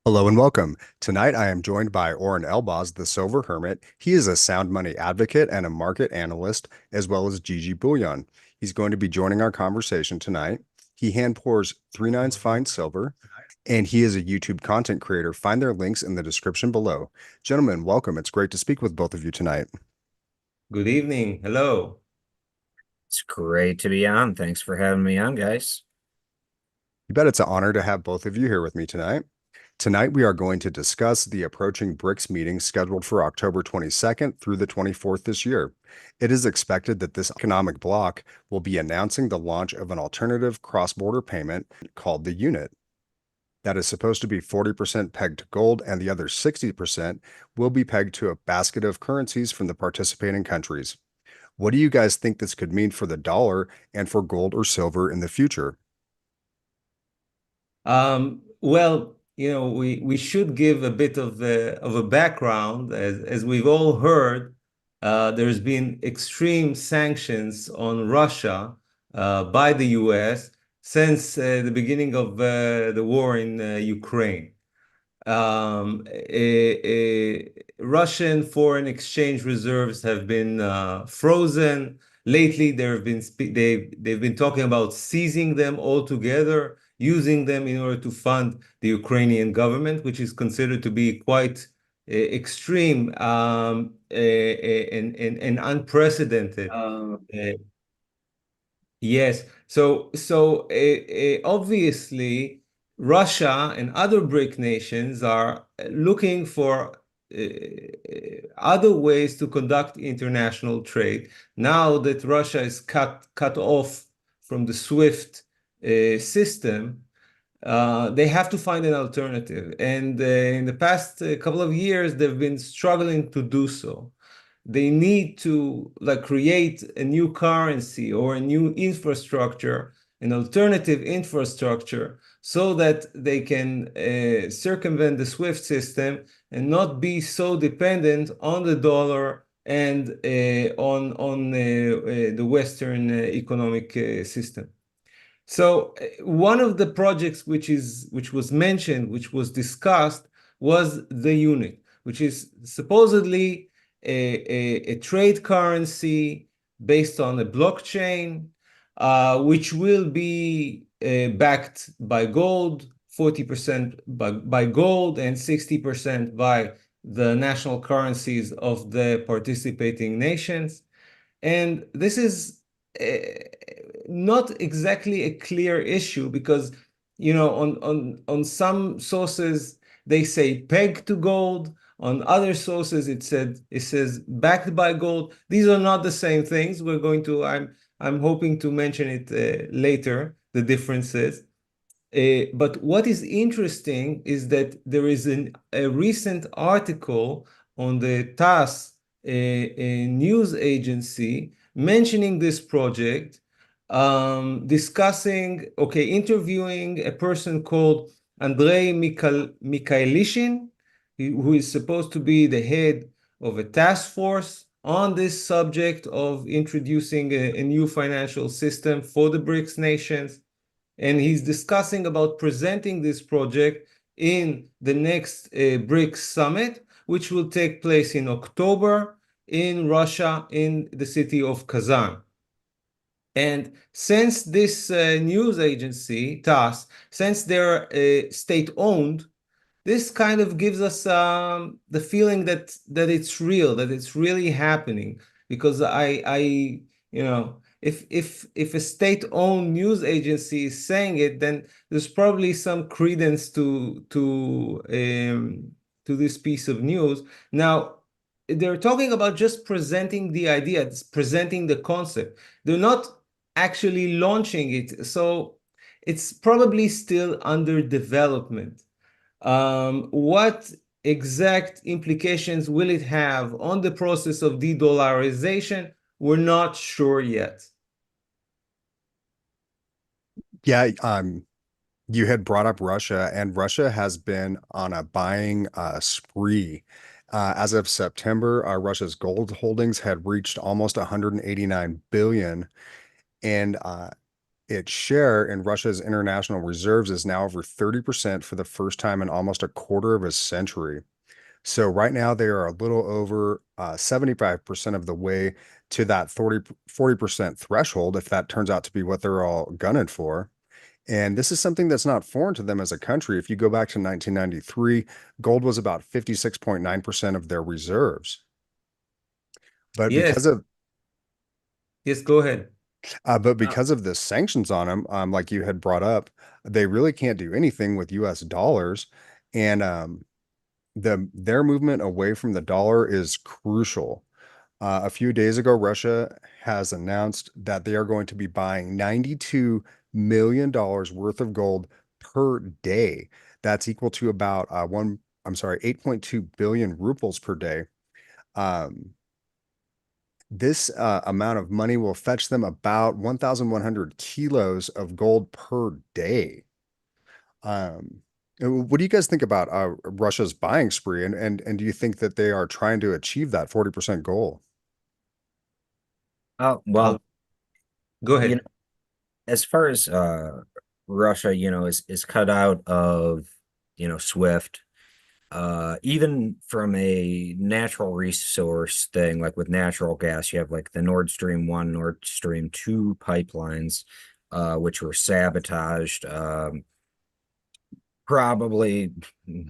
Hello and welcome. Tonight I am joined by Oren Elbaz, the Silver Hermit. He is a sound money advocate and a market analyst, as well as GG Bullion. He's going to be joining our conversation tonight. He hand pours 3/9 fine silver, and he is a YouTube content creator. Find their links in the description below. Gentlemen, welcome. It's great to speak with both of you tonight. Good evening. Hello. It's great to be on. Thanks for having me on, guys. You bet it's an honor to have both of you here with me tonight. Tonight, we are going to discuss the approaching BRICS meeting scheduled for October 22nd through the 24th this year. It is expected that this economic bloc will be announcing the launch of an alternative cross-border payment called the unit. That is supposed to be 40% pegged to gold, and the other 60% will be pegged to a basket of currencies from the participating countries. What do you guys think this could mean for the dollar and for gold or silver in the future? We should give a bit of a background. As we've all heard, there's been extreme sanctions on Russia by the US since the beginning of the war in Ukraine. Russian foreign exchange reserves have been frozen. Lately, they've been talking about seizing them altogether, using them in order to fund the Ukrainian government, which is considered to be quite extreme and unprecedented. Yes. So obviously, Russia and other BRIC nations are looking for other ways to conduct international trade. Now that Russia is cut off from the SWIFT system, they have to find an alternative. And in the past couple of years, they've been struggling to do so. They need to create a new currency or a new infrastructure, an alternative infrastructure, so that they can circumvent the SWIFT system and not be so dependent on the dollar and on the Western economic system. So one of the projects which was mentioned, which was discussed, was the unit, which is supposedly a trade currency based on a blockchain, which will be backed by gold, 40% by gold and 60% by the national currencies of the participating nations. And this is not exactly a clear issue because, on some sources, they say peg to gold. On other sources, it says backed by gold. These are not the same things. I'm hoping to mention it later, the differences. But what is interesting is that there is a recent article on the TASS a news agency mentioning this project, interviewing a person called Andrei Mikhailishin, who is supposed to be the head of a task force on this subject of introducing a new financial system for the BRICS nations. And he's discussing about presenting this project in the next BRICS summit, which will take place in October in Russia, in the city of Kazan. And since this news agency, TASS, since they're state-owned, this kind of gives us the feeling that it's real, that it's really happening. Because if a state-owned news agency is saying it, then there's probably some credence to this piece of news. Now, they're talking about just presenting the idea, presenting the concept. They're not actually launching it, so it's probably still under development. What exact implications will it have on the process of de-dollarization? We're not sure yet. Yeah, you had brought up Russia, and Russia has been on a buying spree. As of September, Russia's gold holdings had reached almost 189 billion, and its share in Russia's international reserves is now over 30% for the first time in almost a quarter of a century. So right now they are a little over 75% of the way to that 40% threshold, if that turns out to be what they're all gunning for. And this is something that's not foreign to them as a country. If you go back to 1993, gold was about 56.9% of their reserves. But Yes, because of yes, go ahead. but because of the sanctions on them, like you had brought up, they really can't do anything with US dollars. And their movement away from the dollar is crucial. A few days ago, Russia has announced that they are going to be buying $92 million worth of gold per day. That's equal to about 8.2 billion rubles per day. Um, this amount of money will fetch them about 1,100 kilos of gold per day. What do you guys think about Russia's buying spree, and do you think that they are trying to achieve that 40% goal? Well, Go you know, ahead. as far as Russia, is cut out of, SWIFT, even from a natural resource thing, like with natural gas, you have like the Nord Stream 1, Nord Stream 2 pipelines, which were sabotaged. Probably,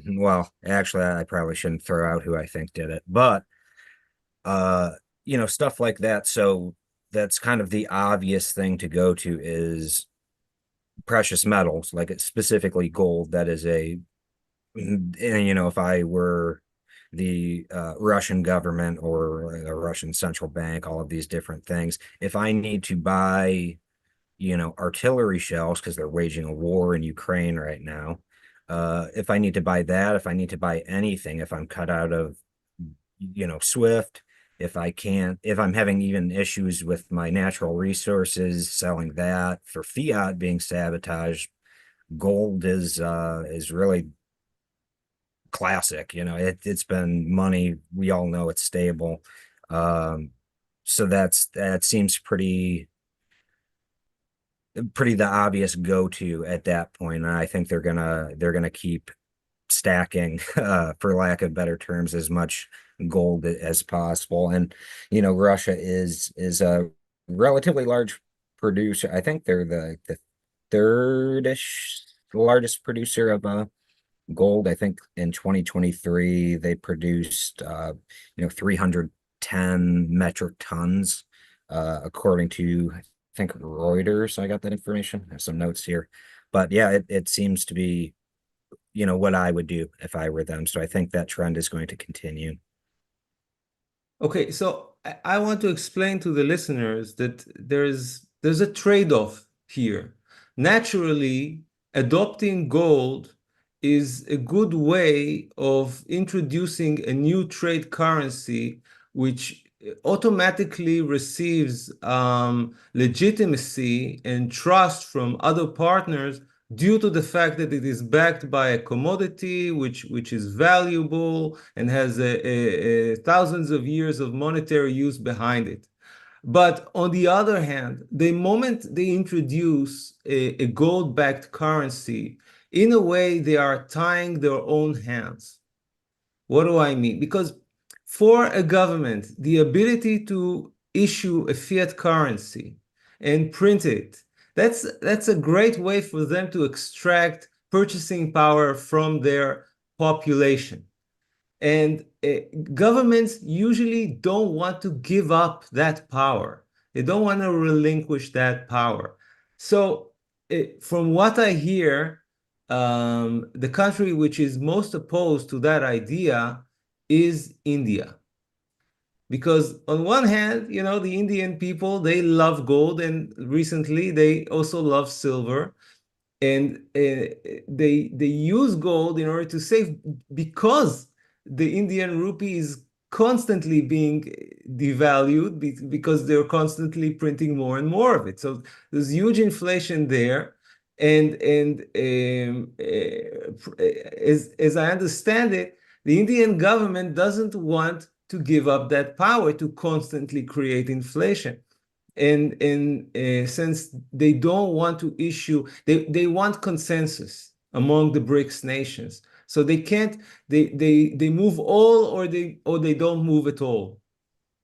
well, actually, I probably shouldn't throw out who I think did it, but uh, stuff like that. So that's kind of the obvious thing to go to is precious metals, like it's specifically gold. That is and, if I were the Russian government or the Russian central bank, all of these different things, if I need to buy, artillery shells because they're waging a war in Ukraine right now, if I need to buy that, if I need to buy anything, if I'm cut out of, Swift, if I'm having even issues with my natural resources, selling that for fiat being sabotaged, gold is really classic. It's been money. We all know it's stable. Um, so that seems pretty the obvious go-to at that point. And I think they're gonna keep stacking, for lack of better terms, as much gold as possible. And Russia is a relatively large producer. I think they're the third-ish largest producer of gold. I think in 2023 they produced 310 metric tons, according to, I think, Reuters. I got that information. I have some notes here. But yeah, it seems to be, what I would do if I were them. So I think that trend is going to continue. Okay, so I want to explain to the listeners that there's a trade-off here. Naturally, adopting gold is a good way of introducing a new trade currency, which automatically receives legitimacy and trust from other partners due to the fact that it is backed by a commodity which is valuable and has thousands of years of monetary use behind it. But on the other hand, the moment they introduce a gold-backed currency, in a way, they are tying their own hands. What do I mean? Because for a government, the ability to issue a fiat currency and print it, that's a great way for them to extract purchasing power from their population. And governments usually don't want to give up that power. They don't want to relinquish that power. So from what I hear, the country which is most opposed to that idea is India. Because on one hand, the Indian people, they love gold, and recently they also love silver. And they use gold in order to save, because the Indian rupee is constantly being devalued because they're constantly printing more and more of it. So there's huge inflation there. And as I understand it, the Indian government doesn't want to give up that power to constantly create inflation. and since they don't want to issue, they want consensus among the BRICS nations. So they can't, they move all, or they don't move at all.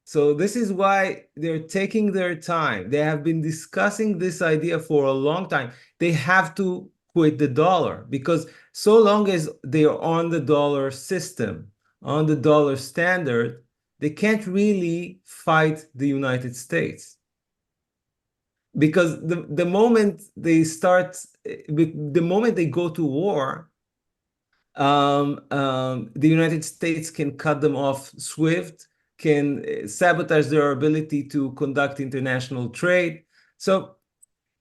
So this is why they're taking their time. They have been discussing this idea for a long time. They have to quit the dollar, because so long as they are on the dollar system, on the dollar standard, they can't really fight the United States. Because the moment they start, the moment they go to war, the United States can cut them off swift, can sabotage their ability to conduct international trade. So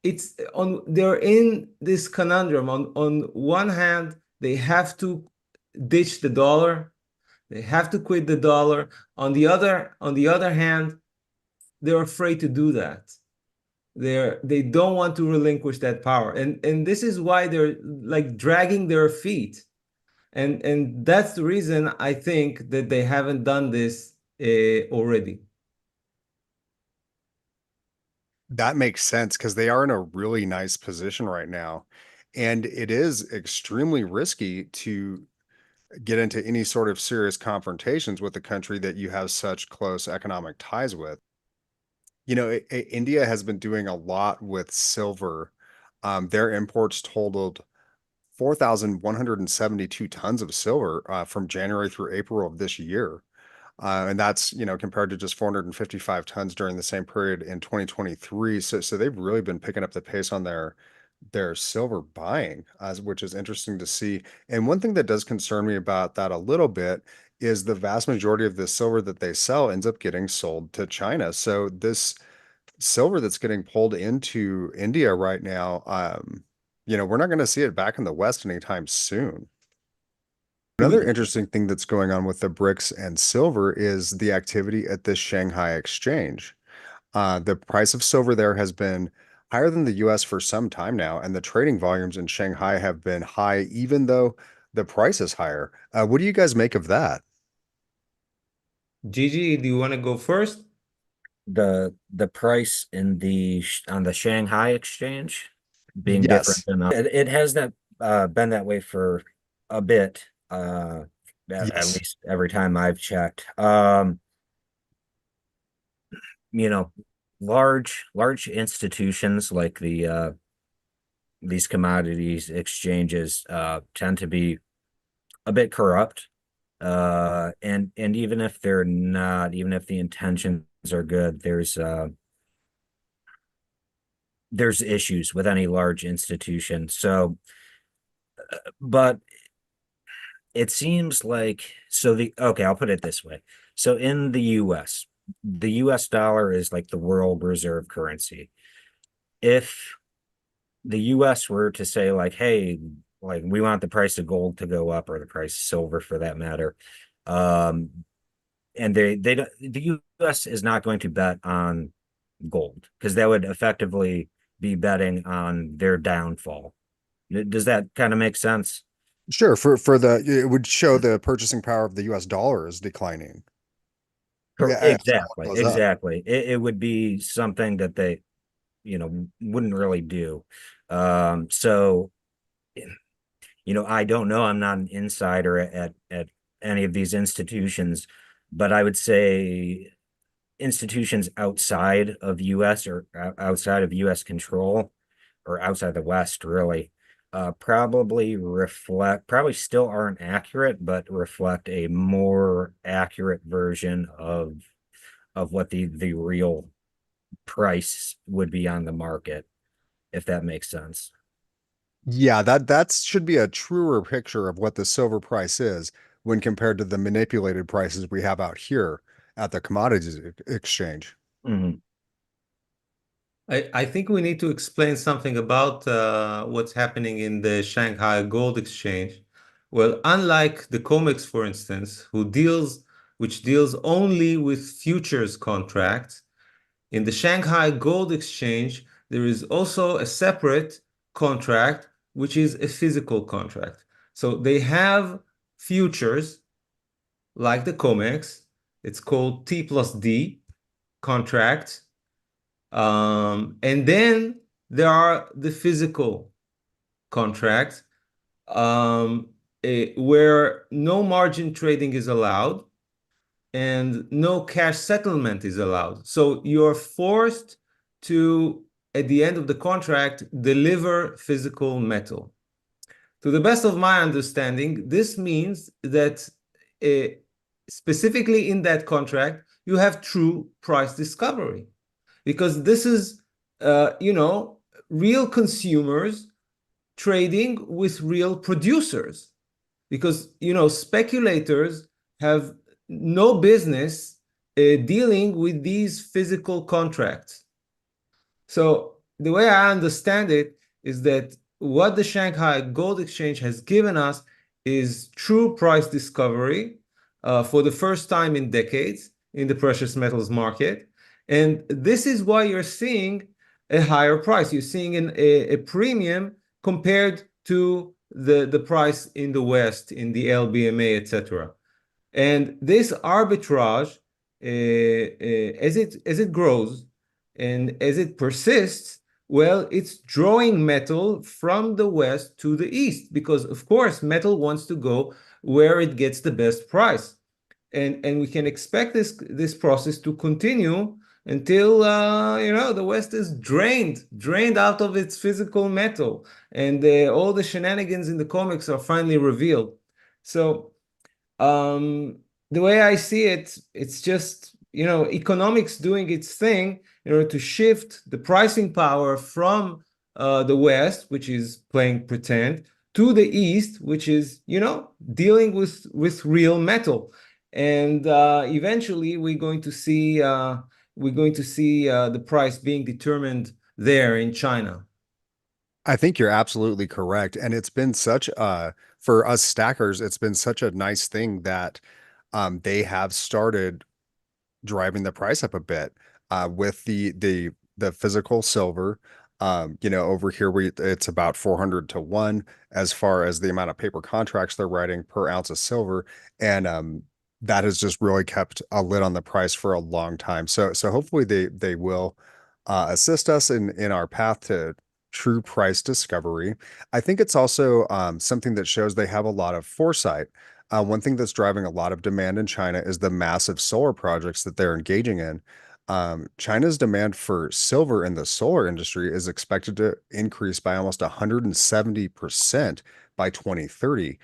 they're in this conundrum. On one hand, they have to ditch the dollar, they have to quit the dollar. On the other hand, they're afraid to do that. They don't want to relinquish that power, and this is why they're like dragging their feet. And that's the reason I think that they haven't done this already. That makes sense because they are in a really nice position right now. And it is extremely risky to get into any sort of serious confrontations with a country that you have such close economic ties with. India has been doing a lot with silver. Their imports totaled 4,172 tons of silver from January through April of this year. And that's, compared to just 455 tons during the same period in 2023. So they've really been picking up the pace on their silver buying, which is interesting to see. And one thing that does concern me about that a little bit is the vast majority of the silver that they sell ends up getting sold to China. So this silver that's getting pulled into India right now, we're not going to see it back in the West anytime soon. Another interesting thing that's going on with the BRICS and silver is the activity at the Shanghai exchange. The price of silver there has been higher than the US for some time now, and the trading volumes in Shanghai have been high, even though the price is higher. What do you guys make of that? Gigi, do you want to go first? The price on the Shanghai exchange being different Yes. than it has that been that way for a bit, at Yes. least every time I've checked. You know, large institutions like these commodities exchanges tend to be a bit corrupt. And even if they're not, even if the intentions are good, there's issues with any large institution. So, but it seems like okay, I'll put it this way. So in the US dollar is like the world reserve currency. If the US were to say like, hey, like we want the price of gold to go up, or the price of silver for that matter, um, and the US is not going to bet on gold, because that would effectively be betting on their downfall. Does that kind of make sense? Sure. It would show the purchasing power of the US dollar is declining. Yeah, as gold Exactly, goes up. exactly. It would be something that they, wouldn't really do. So, I don't know. I'm not an insider at any of these institutions, but I would say institutions outside of US, or outside of US control, or outside the West, really, probably still aren't accurate, but reflect a more accurate version of what the real price would be on the market, if that makes sense. Yeah, that should be a truer picture of what the silver price is when compared to the manipulated prices we have out here at the commodities exchange. Mhm. I think we need to explain something about what's happening in the Shanghai Gold Exchange. Well, unlike the COMEX, for instance, which deals only with futures contracts, in the Shanghai Gold Exchange, there is also a separate contract, which is a physical contract. So they have futures like the COMEX. It's called T plus D contract. And then there are the physical contracts, where no margin trading is allowed and no cash settlement is allowed. So you're forced to, at the end of the contract, deliver physical metal. To the best of my understanding, this means that specifically in that contract, you have true price discovery, because this is, real consumers trading with real producers. Because, speculators have no business dealing with these physical contracts. So the way I understand it is that what the Shanghai Gold Exchange has given us is true price discovery for the first time in decades in the precious metals market. And this is why you're seeing a higher price. You're seeing a premium compared to the price in the West, in the LBMA, etc. And this arbitrage, as it grows and as it persists, well, it's drawing metal from the West to the East, because, of course, metal wants to go where it gets the best price. And we can expect this process to continue until the West is drained out of its physical metal, and all the shenanigans in the comics are finally revealed. So the way I see it, it's just, economics doing its thing in order to shift the pricing power from the West, which is playing pretend, to the East, which is, dealing with real metal. And eventually we're going to see the price being determined there in China. I think you're absolutely correct. And it's been such for us stackers, it's been such a nice thing that they have started driving the price up a bit with the physical silver. Over here it's about 400 to 1 as far as the amount of paper contracts they're writing per ounce of silver. And that has just really kept a lid on the price for a long time. So hopefully they will assist us in our path to true price discovery. I think it's also something that shows they have a lot of foresight. One thing that's driving a lot of demand in China is the massive solar projects that they're engaging in. China's demand for silver in the solar industry is expected to increase by almost 170% by 2030.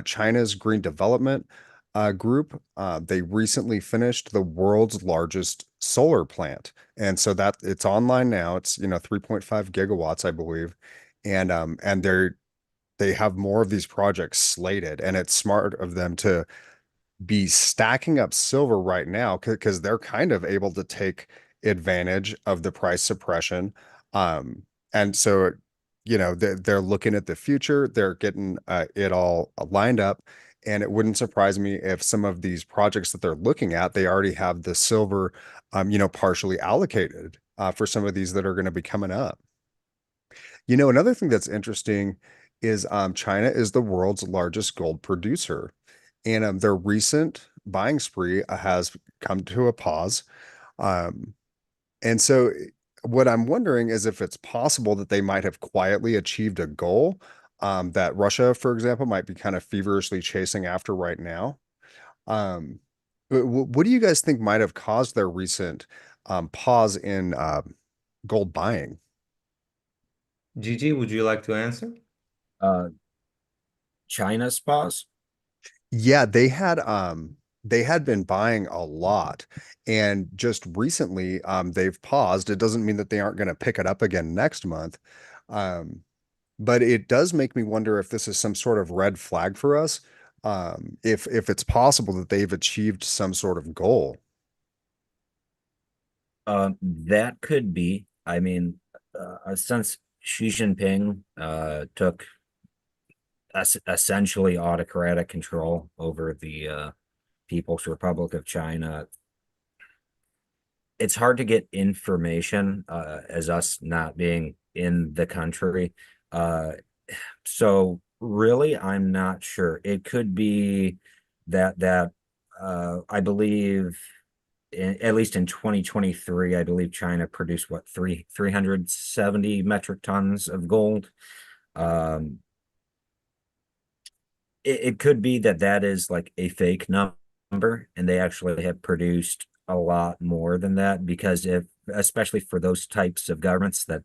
China's Green Development Group, they recently finished the world's largest solar plant. And so that it's online now. It's, 3.5 gigawatts, I believe. And they have more of these projects slated, and it's smart of them to be stacking up silver right now because they're kind of able to take advantage of the price suppression. And so, they're looking at the future, they're getting it all lined up. And it wouldn't surprise me if some of these projects that they're looking at, they already have the silver, partially allocated for some of these that are going to be coming up. Another thing that's interesting is China is the world's largest gold producer, and their recent buying spree has come to a pause. Um, and so, what I'm wondering is if it's possible that they might have quietly achieved a goal that Russia, for example, might be kind of feverishly chasing after right now. Um, what do you guys think might have caused their recent pause in gold buying? GG, would you like to answer? Uh, China's pause. Yeah, they had been buying a lot, and just recently they've paused. It doesn't mean that they aren't going to pick it up again next month. Um but it does make me wonder if this is some sort of red flag for us. If it's possible that they've achieved some sort of goal. That could be. I mean, since Xi Jinping took essentially autocratic control over the People's Republic of China, it's hard to get information as us not being in the country. So really, I'm not sure. It could be that I believe at least in 2023, I believe China produced what 370 metric tons of gold. It could be that that is like a fake number, and they actually have produced a lot more than that, because if, especially for those types of governments that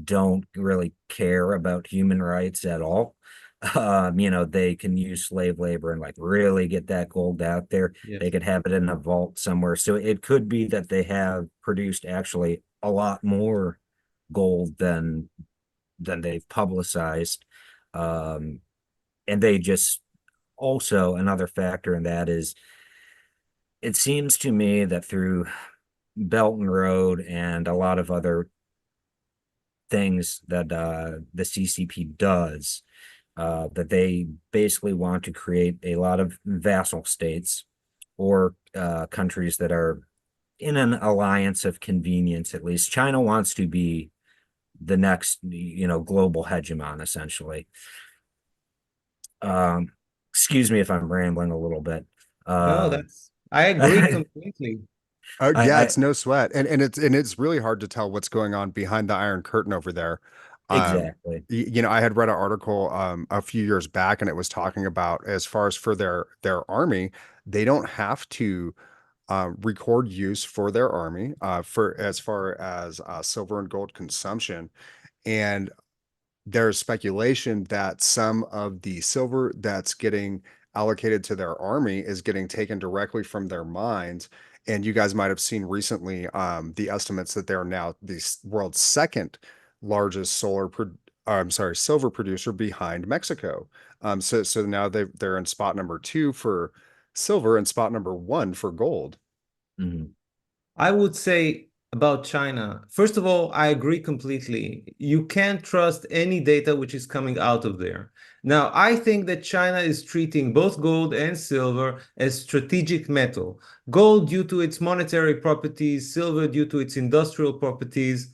don't really care about human rights at all, they can use slave labor and like really get that gold out there. Yes. They could have it in a vault somewhere. So it could be that they have produced actually a lot more gold than they've publicized. And they just, also another factor in that is, it seems to me that through Belt and Road and a lot of other things that the CCP does, that they basically want to create a lot of vassal states, or countries that are in an alliance of convenience. At least China wants to be the next, global hegemon, essentially. Excuse me if I'm rambling a little bit. No, I agree completely. Yeah, I it's no sweat. And it's really hard to tell what's going on behind the Iron Curtain over there. exactly. I had read an article a few years back, and it was talking about, as far as for their army, they don't have to record use for their army for as far as silver and gold consumption. And there's speculation that some of the silver that's getting allocated to their army is getting taken directly from their mines. And you guys might have seen recently the estimates that they're now the world's second largest silver producer behind Mexico. So now they're in spot number 2 for silver and spot number 1 for gold. Mhm. I would say about China, first of all, I agree completely. You can't trust any data which is coming out of there. Now, I think that China is treating both gold and silver as strategic metal. Gold due to its monetary properties, silver due to its industrial properties.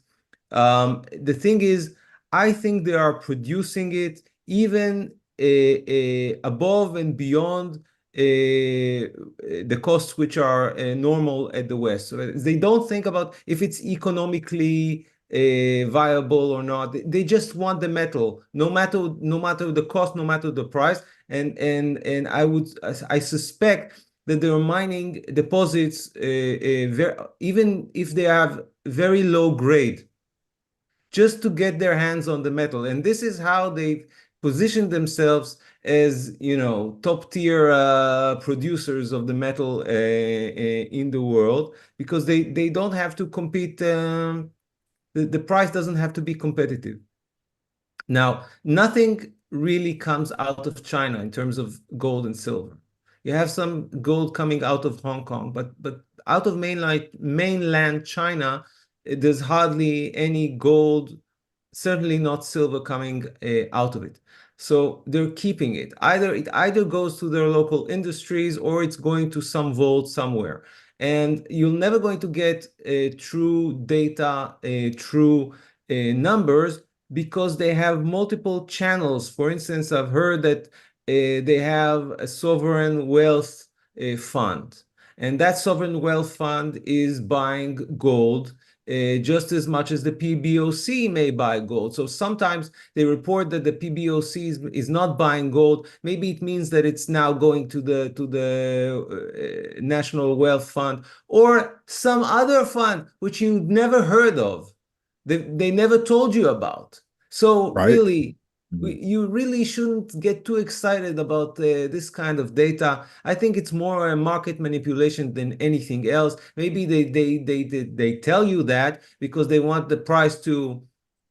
The thing is, I think they are producing it even above and beyond the costs which are normal at the West. So they don't think about if it's economically viable or not. They just want the metal, no matter the cost, no matter the price. And I suspect that they're mining deposits even if they have very low grade, just to get their hands on the metal. And this is how they've positioned themselves as, top tier producers of the metal in the world, because they don't have to compete. The price doesn't have to be competitive. Now, nothing really comes out of China in terms of gold and silver. You have some gold coming out of Hong Kong, but out of mainland China, there's hardly any gold, certainly not silver coming out of it. So they're keeping it. It either goes to their local industries, or it's going to some vault somewhere. And you're never going to get true data, true numbers, because they have multiple channels. For instance, I've heard that they have a sovereign wealth fund, and that sovereign wealth fund is buying gold just as much as the PBOC may buy gold. So sometimes they report that the PBOC is not buying gold. Maybe it means that it's now going to the National Wealth Fund, or some other fund which you've never heard of. They never told you about. So Right. really, Mhm. you really shouldn't get too excited about this kind of data. I think it's more a market manipulation than anything else. Maybe they tell you that because they want the price to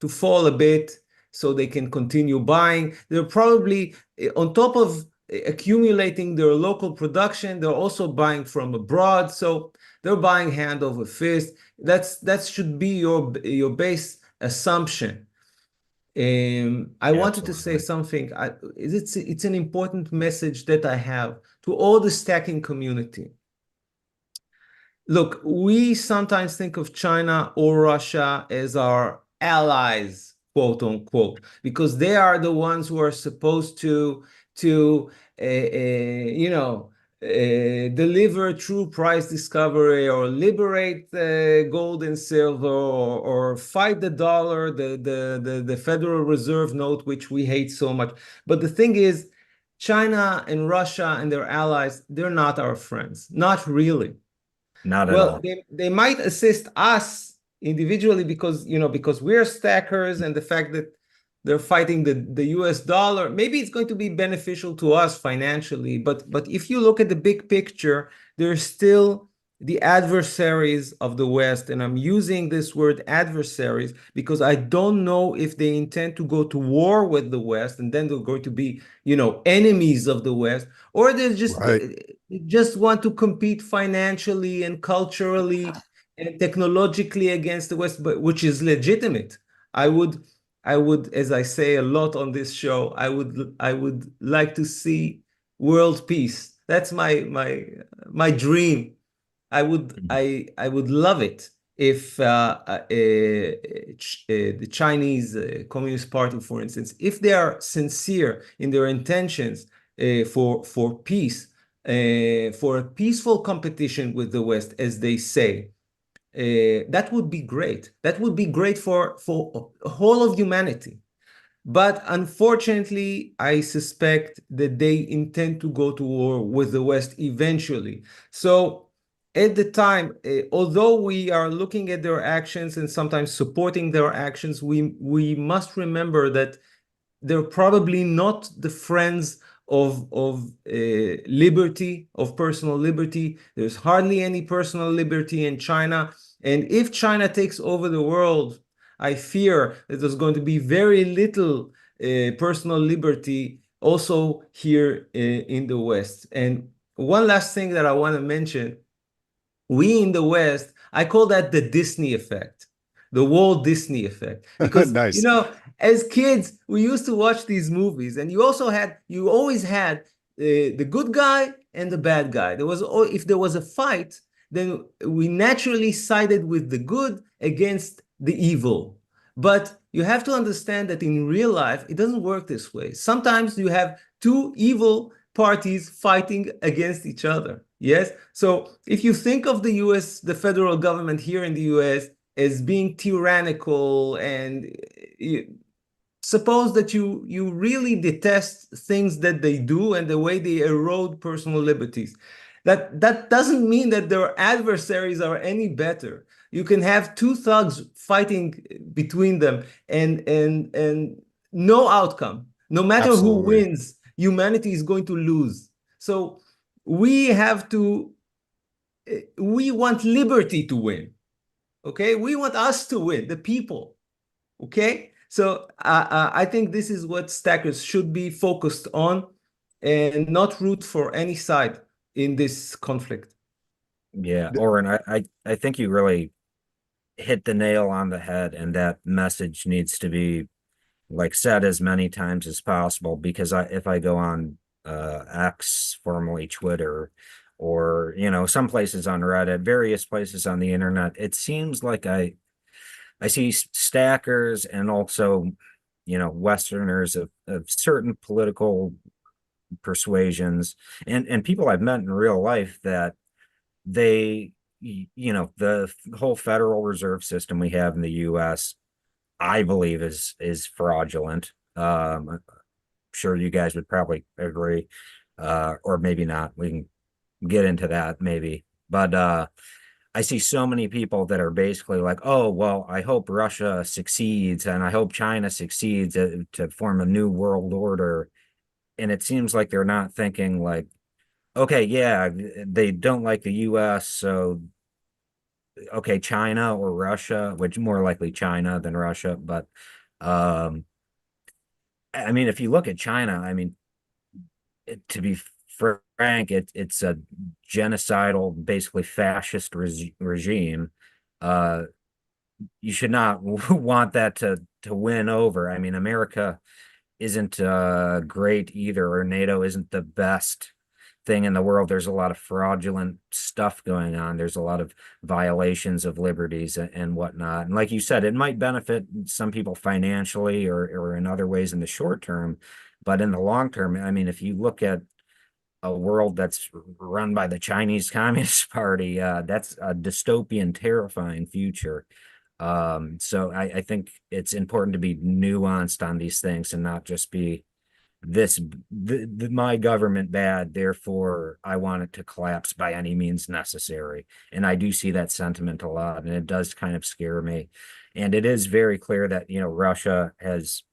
fall a bit so they can continue buying. They're probably on top of accumulating their local production, they're also buying from abroad. So they're buying hand over fist. That should be your base assumption. I wanted to say Absolutely. something. It's an important message that I have to all the stacking community. Look, we sometimes think of China or Russia as our allies, quote unquote, because they are the ones who are supposed to deliver true price discovery or liberate gold and silver or fight the dollar, the Federal Reserve note, which we hate so much. But the thing is, China and Russia and their allies, they're not our friends, not really. Not at Well, all. they might assist us individually because, because we're stackers and the fact that they're fighting the US dollar, maybe it's going to be beneficial to us financially. But if you look at the big picture, they're still the adversaries of the West. And I'm using this word adversaries because I don't know if they intend to go to war with the West and then they're going to be, enemies of the West, or Right. they just want to compete financially and culturally and technologically against the West, but which is legitimate. I would, as I say a lot on this show, I would like to see world peace. That's my dream. I would love it if the Chinese Communist Party, for instance, if they are sincere in their intentions for peace, for a peaceful competition with the West, as they say, that would be great. That would be great for whole of humanity. But unfortunately, I suspect that they intend to go to war with the West eventually. So at the time, although we are looking at their actions and sometimes supporting their actions, we must remember that they're probably not the friends of liberty, of personal liberty. There's hardly any personal liberty in China. And if China takes over the world, I fear that there's going to be very little personal liberty also here in the West. And one last thing that I want to mention, we in the West, I call that the Disney effect, the Walt Disney effect. Because, Nice. as kids, we used to watch these movies, and you always had the good guy and the bad guy. If there was a fight, then we naturally sided with the good against the evil. But you have to understand that in real life, it doesn't work this way. Sometimes you have two evil parties fighting against each other. Yes. So if you think of the US, the federal government here in the US as being tyrannical, and suppose that you really detest things that they do and the way they erode personal liberties, that doesn't mean that their adversaries are any better. You can have two thugs fighting between them and no outcome. No matter who Absolutely. wins, humanity is going to lose. So we have to, we want liberty to win. Okay. We want us to win, the people. Okay. So I think this is what stackers should be focused on and not root for any side in this conflict. Yeah, Oren, I think you really hit the nail on the head, and that message needs to be like said as many times as possible, because if I go on X, formerly Twitter, or some places on Reddit, various places on the internet, it seems like I see stackers and also Westerners of certain political persuasions and people I've met in real life that they the whole Federal Reserve System we have in the US, I believe is fraudulent. I'm sure you guys would probably agree, or maybe not. We can get into that maybe, but I see so many people that are basically like, oh, well, I hope Russia succeeds and I hope China succeeds to form a new world order. And it seems like they're not thinking like, okay, yeah, they don't like the US, so okay, China or Russia, which more likely China than Russia. But um, I mean, if you look at China, I mean, to be frank, it's a genocidal, basically fascist regime. Uh, you should not want that to win over. I mean, America isn't great either, or NATO isn't the best thing in the world. There's a lot of fraudulent stuff going on. There's a lot of violations of liberties and whatnot. And like you said, it might benefit some people financially or in other ways in the short term, but in the long term, I mean, if you look at a world that's run by the Chinese Communist Party, that's a dystopian, terrifying future. So I think it's important to be nuanced on these things and not just be my government bad, therefore I want it to collapse by any means necessary. And I do see that sentiment a lot, and it does kind of scare me. And it is very clear that, Russia has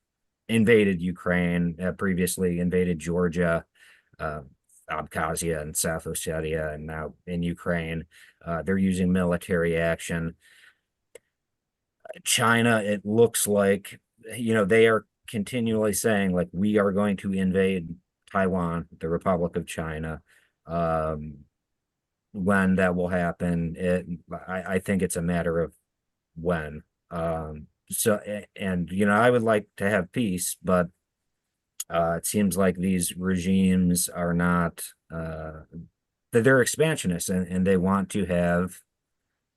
invaded Ukraine, previously invaded Georgia, uh, Abkhazia and South Ossetia, and now in Ukraine. They're using military action. China, it looks like, they are continually saying, like, we are going to invade Taiwan, the Republic of China. When that will happen, I think it's a matter of when. I would like to have peace, but it seems like these regimes are not, that they're expansionists, and they want to have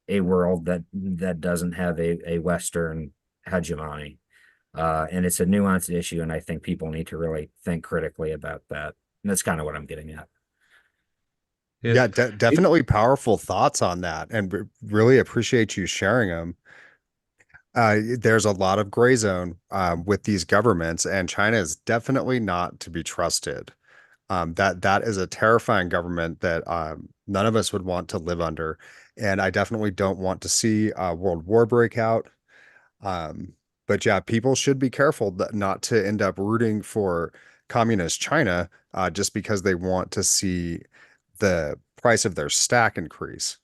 a world that doesn't have a Western hegemony. And it's a nuanced issue, and I think people need to really think critically about that. And that's kind of what I'm getting at. Yeah, Yes. It, definitely powerful thoughts on that, and really appreciate you sharing them. There's a lot of gray zone with these governments, and China is definitely not to be trusted. That is a terrifying government that none of us would want to live under, and I definitely don't want to see a world war break out. But yeah, people should be careful not to end up rooting for communist China just because they want to see the price of their stack increase.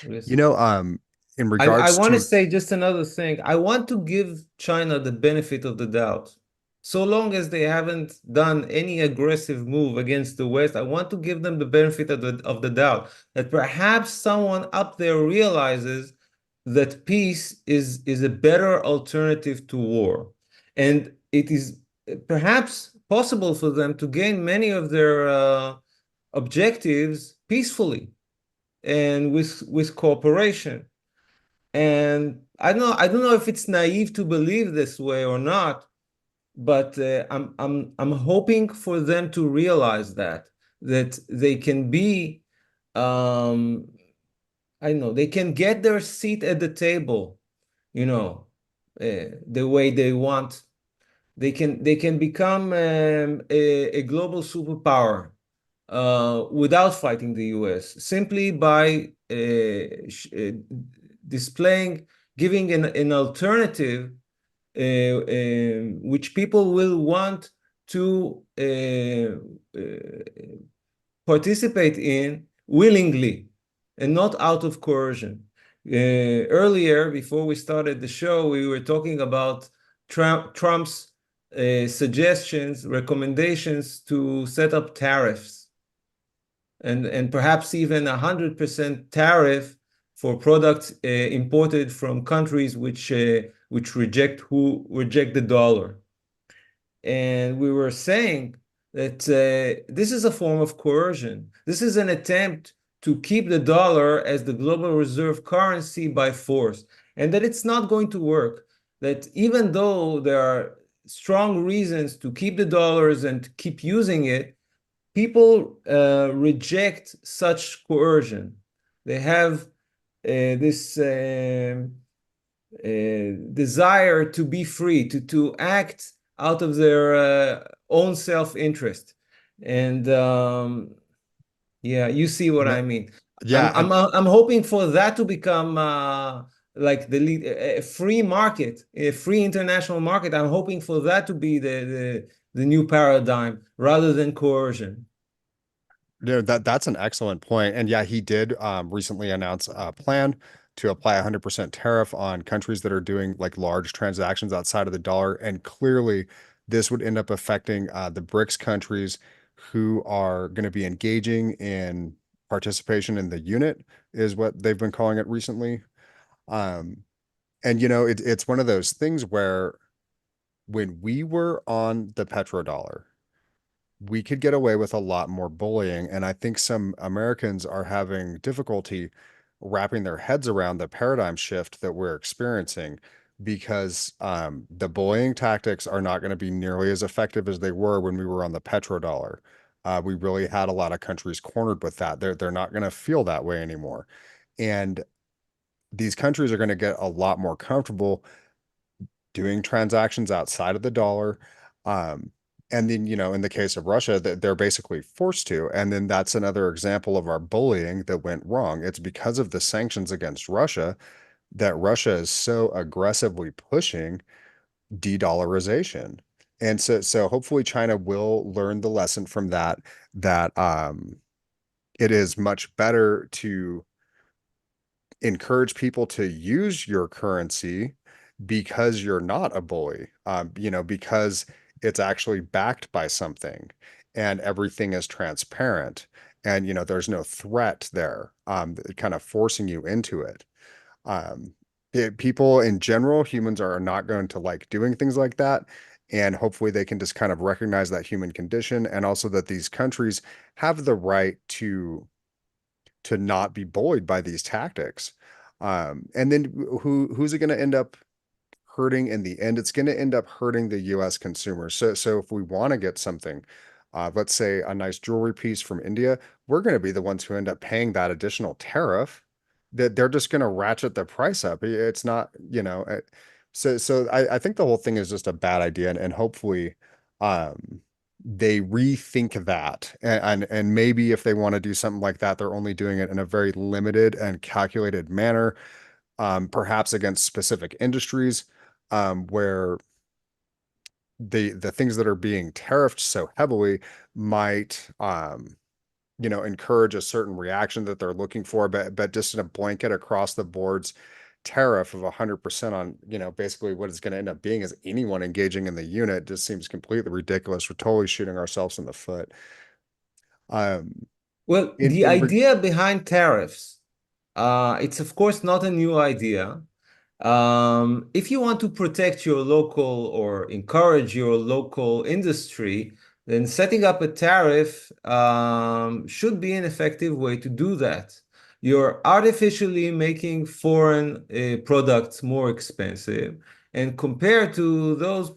You yes. know, in I regards want to to, say just another thing. I want to give China the benefit of the doubt. So long as they haven't done any aggressive move against the West, I want to give them the benefit of the doubt that perhaps someone up there realizes that peace is a better alternative to war. And it is perhaps possible for them to gain many of their objectives peacefully and with cooperation. And I don't know if it's naive to believe this way or not, but I'm hoping for them to realize that they can be, um, I don't know, they can get their seat at the table, the way they want. They can become a global superpower without fighting the US, simply by displaying, giving an alternative which people will want to participate in willingly and not out of coercion. Earlier, before we started the show, we were talking about Trump's suggestions, recommendations to set up tariffs, and perhaps even 100% tariff for products imported from countries which reject the dollar. And we were saying that this is a form of coercion. This is an attempt to keep the dollar as the global reserve currency by force, and that it's not going to work. That even though there are strong reasons to keep the dollars and to keep using it, people reject such coercion. They have this desire to be free, to act out of their own self-interest. And yeah, you see what no, I mean. yeah, I'm hoping for that to become like a free market, a free international market. I'm hoping for that to be the new paradigm rather than coercion. that's an excellent point. And yeah, he did recently announce a plan to apply 100% tariff on countries that are doing like large transactions outside of the dollar. And clearly, this would end up affecting the BRICS countries who are going to be engaging in participation in the unit, is what they've been calling it recently. Um, and it's one of those things where when we were on the petrodollar, we could get away with a lot more bullying. And I think some Americans are having difficulty wrapping their heads around the paradigm shift that we're experiencing because the bullying tactics are not going to be nearly as effective as they were when we were on the petrodollar. We really had a lot of countries cornered with that. They're not going to feel that way anymore. And these countries are going to get a lot more comfortable doing transactions outside of the dollar. And then, in the case of Russia, that they're basically forced to. And then that's another example of our bullying that went wrong. It's because of the sanctions against Russia that Russia is so aggressively pushing de-dollarization. And so hopefully China will learn the lesson from that, that it is much better to encourage people to use your currency because you're not a bully, because it's actually backed by something and everything is transparent and, there's no threat there, kind of forcing you into it. Um, People in general, humans are not going to like doing things like that. And hopefully they can just kind of recognize that human condition and also that these countries have the right to not be bullied by these tactics. And then who's it going to end up hurting in the end? It's going to end up hurting the US consumer. So if we want to get something, let's say a nice jewelry piece from India, we're going to be the ones who end up paying that additional tariff that they're just going to ratchet the price up. It's not, so I think the whole thing is just a bad idea and hopefully they rethink that and maybe if they want to do something like that, they're only doing it in a very limited and calculated manner, perhaps against specific industries, where the things that are being tariffed so heavily might encourage a certain reaction that they're looking for, but just in a blanket across the boards tariff of 100% on, basically what it's going to end up being is anyone engaging in the unit just seems completely ridiculous. We're totally shooting ourselves in the foot. Well, In the in re- idea behind tariffs, it's of course not a new idea. If you want to protect your local or encourage your local industry, then setting up a tariff should be an effective way to do that. You're artificially making foreign products more expensive, and compared to those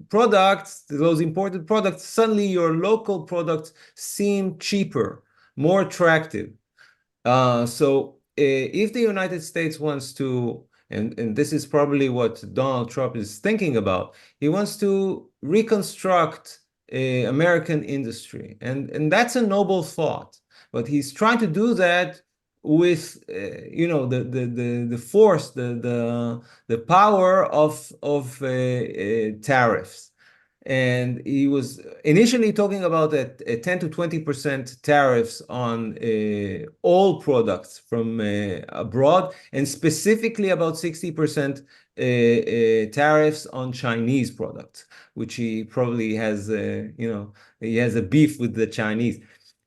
products, those imported products, suddenly your local products seem cheaper, more attractive. So if the United States wants to, and this is probably what Donald Trump is thinking about, he wants to reconstruct American industry, and that's a noble thought. But he's trying to do that with, the force, the power of tariffs. And he was initially talking about a 10 to 20% tariffs on all products from abroad, and specifically about 60% tariffs on Chinese products, which he probably has, he has a beef with the Chinese.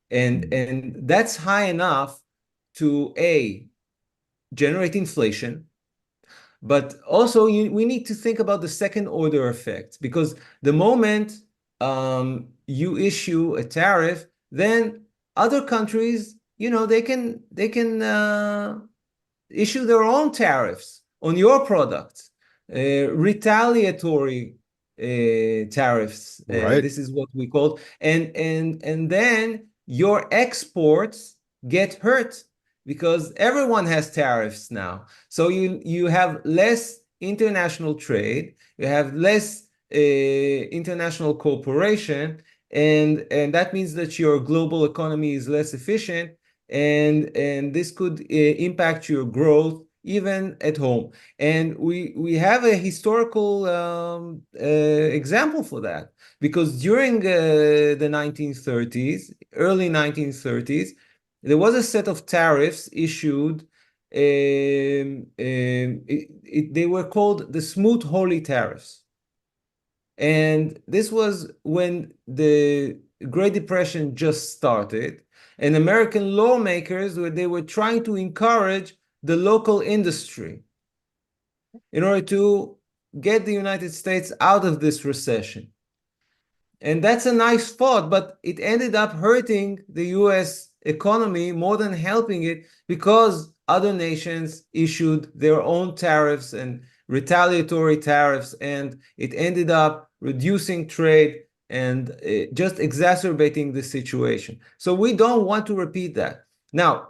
And that's high enough to, generate inflation. But also, we need to think about the second order effects, because the moment you issue a tariff, then other countries, they can issue their own tariffs on your products, retaliatory tariffs. right. This is what we call, and then your exports get hurt because everyone has tariffs now. So you have less international trade, you have less international cooperation, and that means that your global economy is less efficient, and this could impact your growth even at home. And we have a historical example for that, because during the 1930s, early 1930s, there was a set of tariffs issued. They were called the Smoot-Hawley tariffs. And this was when the Great Depression just started, and American lawmakers, they were trying to encourage the local industry in order to get the United States out of this recession. And that's a nice thought, but it ended up hurting the US economy more than helping it, because other nations issued their own tariffs and retaliatory tariffs, and it ended up reducing trade and just exacerbating the situation. So we don't want to repeat that. Now,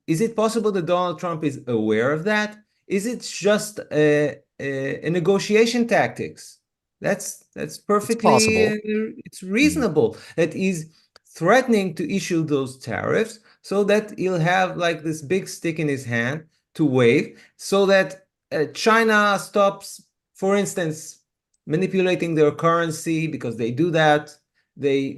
is it possible that Donald Trump is aware of that? Is it just a negotiation tactics? That's It's perfectly possible. it's reasonable that he's threatening to issue those tariffs so that he'll have like this big stick in his hand to wave, so that China stops, for instance, manipulating their currency, because they do that. They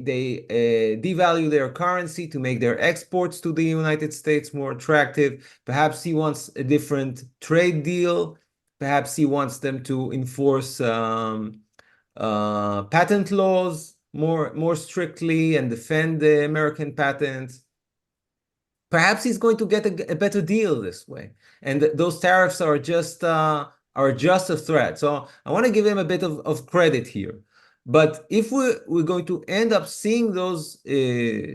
devalue their currency to make their exports to the United States more attractive. Perhaps he wants a different trade deal. Perhaps he wants them to enforce patent laws more strictly and defend the American patents. Perhaps he's going to get a better deal this way, and those tariffs are just a threat. So I want to give him a bit of credit here. But if we're going to end up seeing those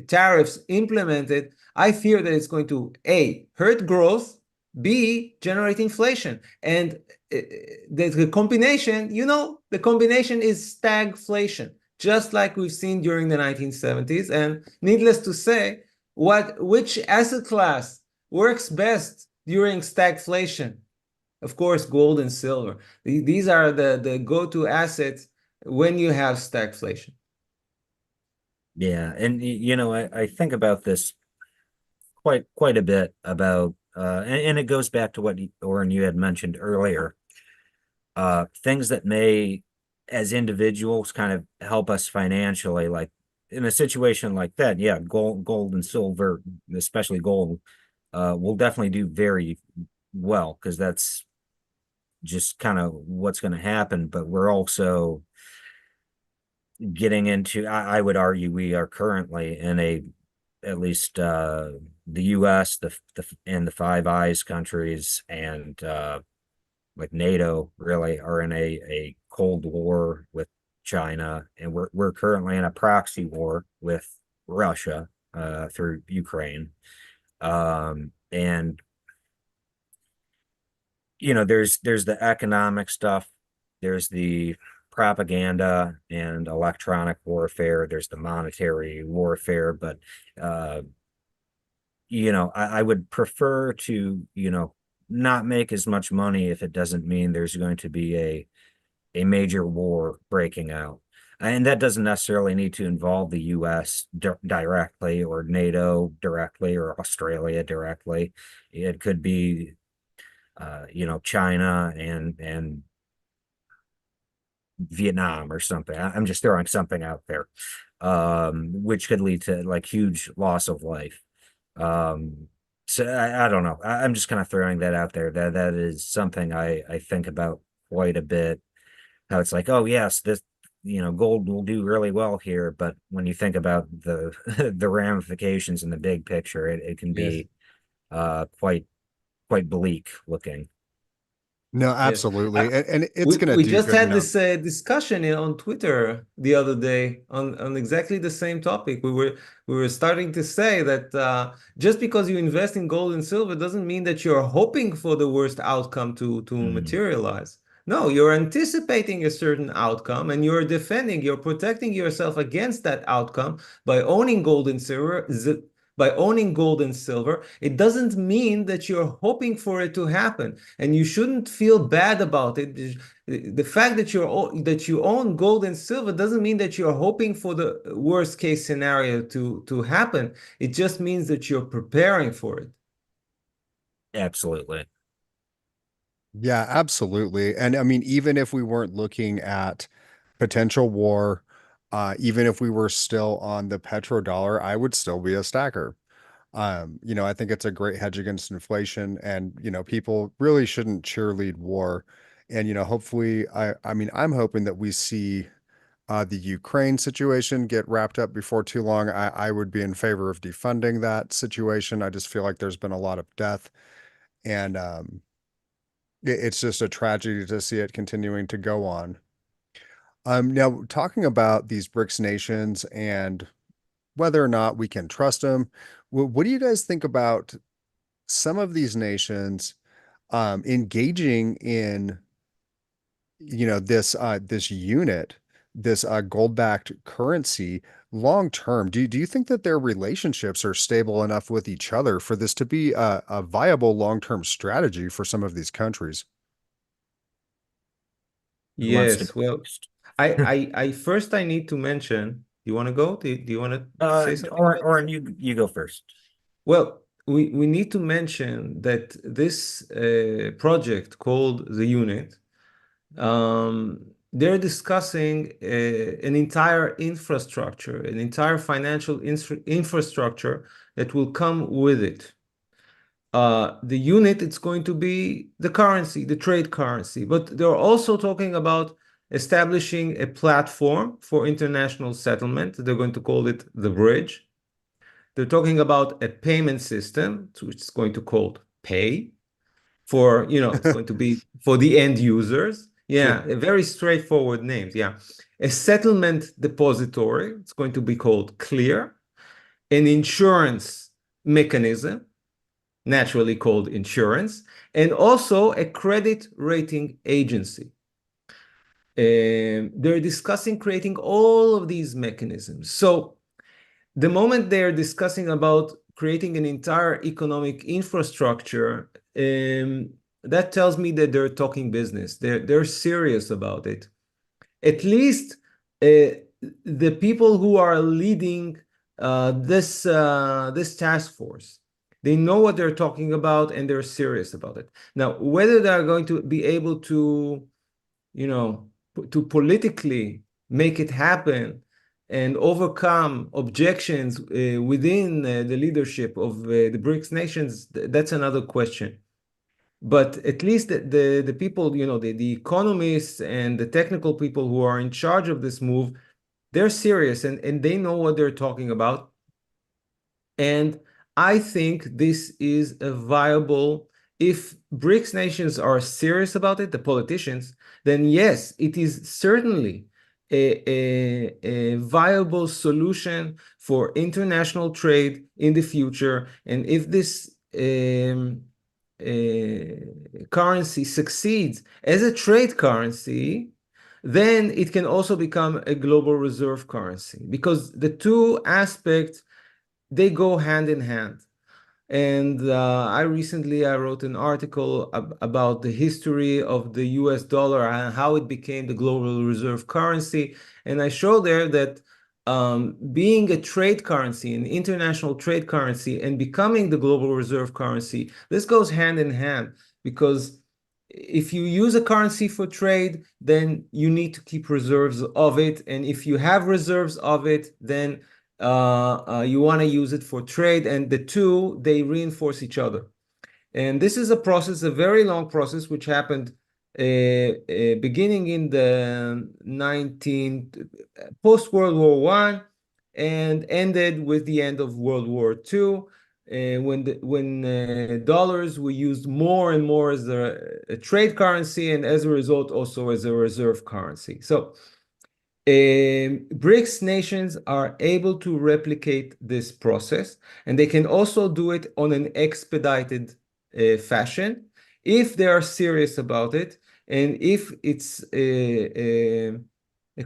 tariffs implemented, I fear that it's going to A, hurt growth, B, generate inflation. And the combination, the combination is stagflation, just like we've seen during the 1970s. And needless to say, which asset class works best during stagflation? Of course, gold and silver. These are the go-to assets when you have stagflation. Yeah, and I think about this quite a bit about and it goes back to what Oren, you had mentioned earlier. Things that may, as individuals, kind of help us financially, like in a situation like that, yeah, gold and silver, especially gold, will definitely do very well, because that's just kind of what's going to happen. But we're also getting into, I would argue, we are currently in at least the US, and the Five Eyes countries, and like NATO really are in a Cold War with China, and we're currently in a proxy war with Russia through Ukraine. And there's the economic stuff, there's the propaganda and electronic warfare, there's the monetary warfare, but I would prefer to not make as much money if it doesn't mean there's going to be a major war breaking out. And that doesn't necessarily need to involve the US directly, or NATO directly, or Australia directly. It could be China and Vietnam or something. I'm just throwing something out there, which could lead to like huge loss of life. So I don't know. I'm just kind of throwing that out there. That is something I think about quite a bit. How it's like, oh yes, this gold will do really well here, but when you think about the the ramifications in the big picture, it can Yes. be quite bleak looking. No, Yes. absolutely. And it's We, going to we do just good. had this discussion on Twitter the other day on exactly the same topic. We were starting to say that just because you invest in gold and silver doesn't mean that you're hoping for the worst outcome to materialize. No, you're anticipating a certain outcome, and you're protecting yourself against that outcome by owning gold and silver. It doesn't mean that you're hoping for it to happen, and you shouldn't feel bad about it. The fact that you own gold and silver doesn't mean that you're hoping for the worst case scenario to happen. It just means that you're preparing for it. Absolutely. Yeah, absolutely. And I mean, even if we weren't looking at potential war, even if we were still on the petrodollar, I would still be a stacker. I think it's a great hedge against inflation, and people really shouldn't cheerlead war. And hopefully, I mean, I'm hoping that we see the Ukraine situation get wrapped up before too long. I would be in favor of defunding that situation. I just feel like there's been a lot of death, and it's just a tragedy to see it continuing to go on. Now, talking about these BRICS nations and whether or not we can trust them, what do you guys think about some of these nations engaging in this unit this gold-backed currency long term, do you think that their relationships are stable enough with each other for this to be a viable long-term strategy for some of these countries? Who wants to go Yes, well, first? I first I need to mention, you want to go? Do you want to say something about Or you go first. Well, we need to mention that this project called the unit, they're discussing an entire infrastructure, an entire financial infrastructure that will come with it. The unit, it's going to be the currency, the trade currency, but they're also talking about establishing a platform for international settlement. They're going to call it the bridge. They're talking about a payment system, which is going to called pay for, it's going to be for the end users. Yeah, Sure. very straightforward names. Yeah. A settlement depository, it's going to be called clear. An insurance mechanism, naturally called insurance, and also a credit rating agency. They're discussing creating all of these mechanisms. So the moment they're discussing about creating an entire economic infrastructure, that tells me that they're talking business. They're serious about it. At least the people who are leading this task force, they know what they're talking about and they're serious about it. Now, whether they're going to be able to, to politically make it happen and overcome objections within the leadership of the BRICS nations, that's another question. But at least the people, the economists and the technical people who are in charge of this move, they're serious and they know what they're talking about. And I think this is a viable, if BRICS nations are serious about it, the politicians, then yes, it is certainly a viable solution for international trade in the future. And if this currency succeeds as a trade currency, then it can also become a global reserve currency, because the two aspects, they go hand in hand. And I wrote an article about the history of the US dollar and how it became the global reserve currency. And I show there that being a trade currency, an international trade currency, and becoming the global reserve currency, this goes hand in hand, because if you use a currency for trade, then you need to keep reserves of it. And if you have reserves of it, then you want to use it for trade, and the two, they reinforce each other. And this is a process, a very long process, which happened beginning in the post-World War I and ended with the end of World War II, when dollars were used more and more as a trade currency, and as a result also as a reserve currency. So BRICS nations are able to replicate this process, and they can also do it on an expedited fashion if they are serious about it, and if it's a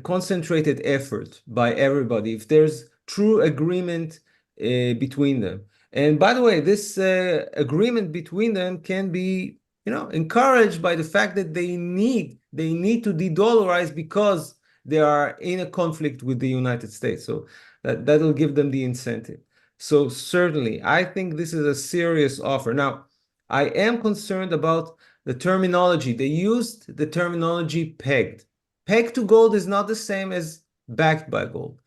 concentrated effort by everybody, if there's true agreement between them. And by the way, this agreement between them can be, encouraged by the fact that they need to de-dollarize, because they are in a conflict with the United States. So that'll give them the incentive. So certainly, I think this is a serious offer. Now, I am concerned about the terminology. They used the terminology pegged. Pegged to gold is not the same as backed by gold.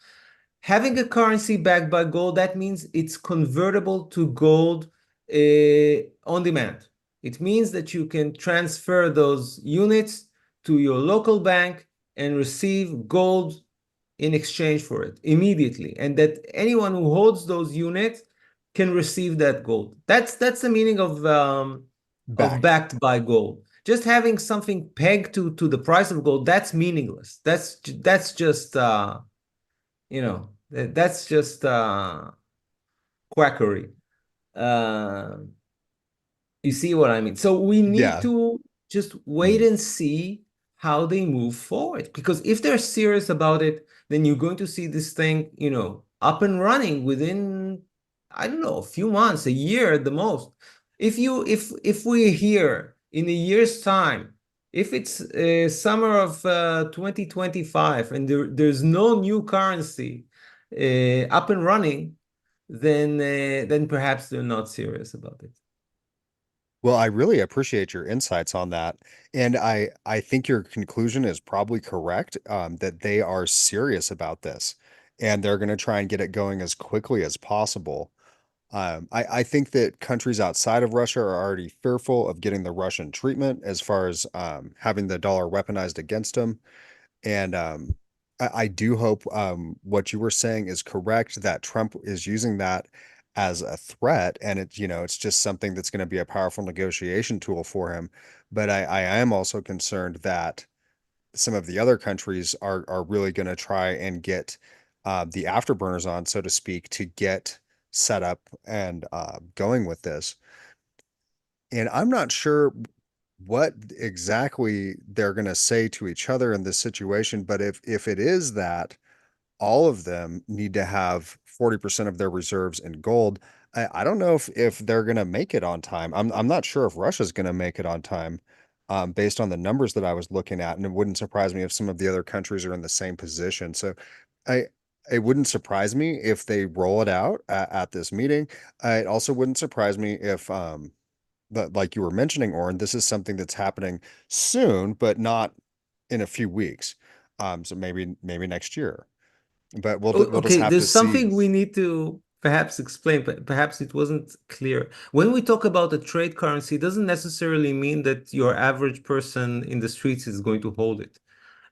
Having a currency backed by gold, that means it's convertible to gold on demand. It means that you can transfer those units to your local bank and receive gold in exchange for it immediately, and that anyone who holds those units can receive that gold. That's the meaning of backed by gold. Just having something pegged to the price of gold, that's meaningless. That's just that's just quackery. You see what I mean? So we need Yeah. to just wait and see how they move forward. Because if they're serious about it, then you're going to see this thing, up and running within, I don't know, a few months, a year at the most. If we're here in a year's time, if it's summer of 2025 and there's no new currency up and running, then perhaps they're not serious about it. Well, I really appreciate your insights on that. And I think your conclusion is probably correct, that they are serious about this and they're going to try and get it going as quickly as possible. I think that countries outside of Russia are already fearful of getting the Russian treatment as far as having the dollar weaponized against them. And I do hope what you were saying is correct, that Trump is using that as a threat, and it's just something that's going to be a powerful negotiation tool for him. But I am also concerned that some of the other countries are really going to try and get the afterburners on, so to speak, to get set up and going with this. And I'm not sure what exactly they're going to say to each other in this situation, but if it is that all of them need to have 40% of their reserves in gold, I don't know if they're going to make it on time. I'm not sure if Russia's going to make it on time, based on the numbers that I was looking at, and it wouldn't surprise me if some of the other countries are in the same position. So I it wouldn't surprise me if they roll it out at this meeting. It also wouldn't surprise me if but like you were mentioning, Oren, this is something that's happening soon, but not in a few weeks. So maybe next year. But we'll just Okay, have to there's see. something we need to perhaps explain, but perhaps it wasn't clear. When we talk about a trade currency, it doesn't necessarily mean that your average person in the streets is going to hold it.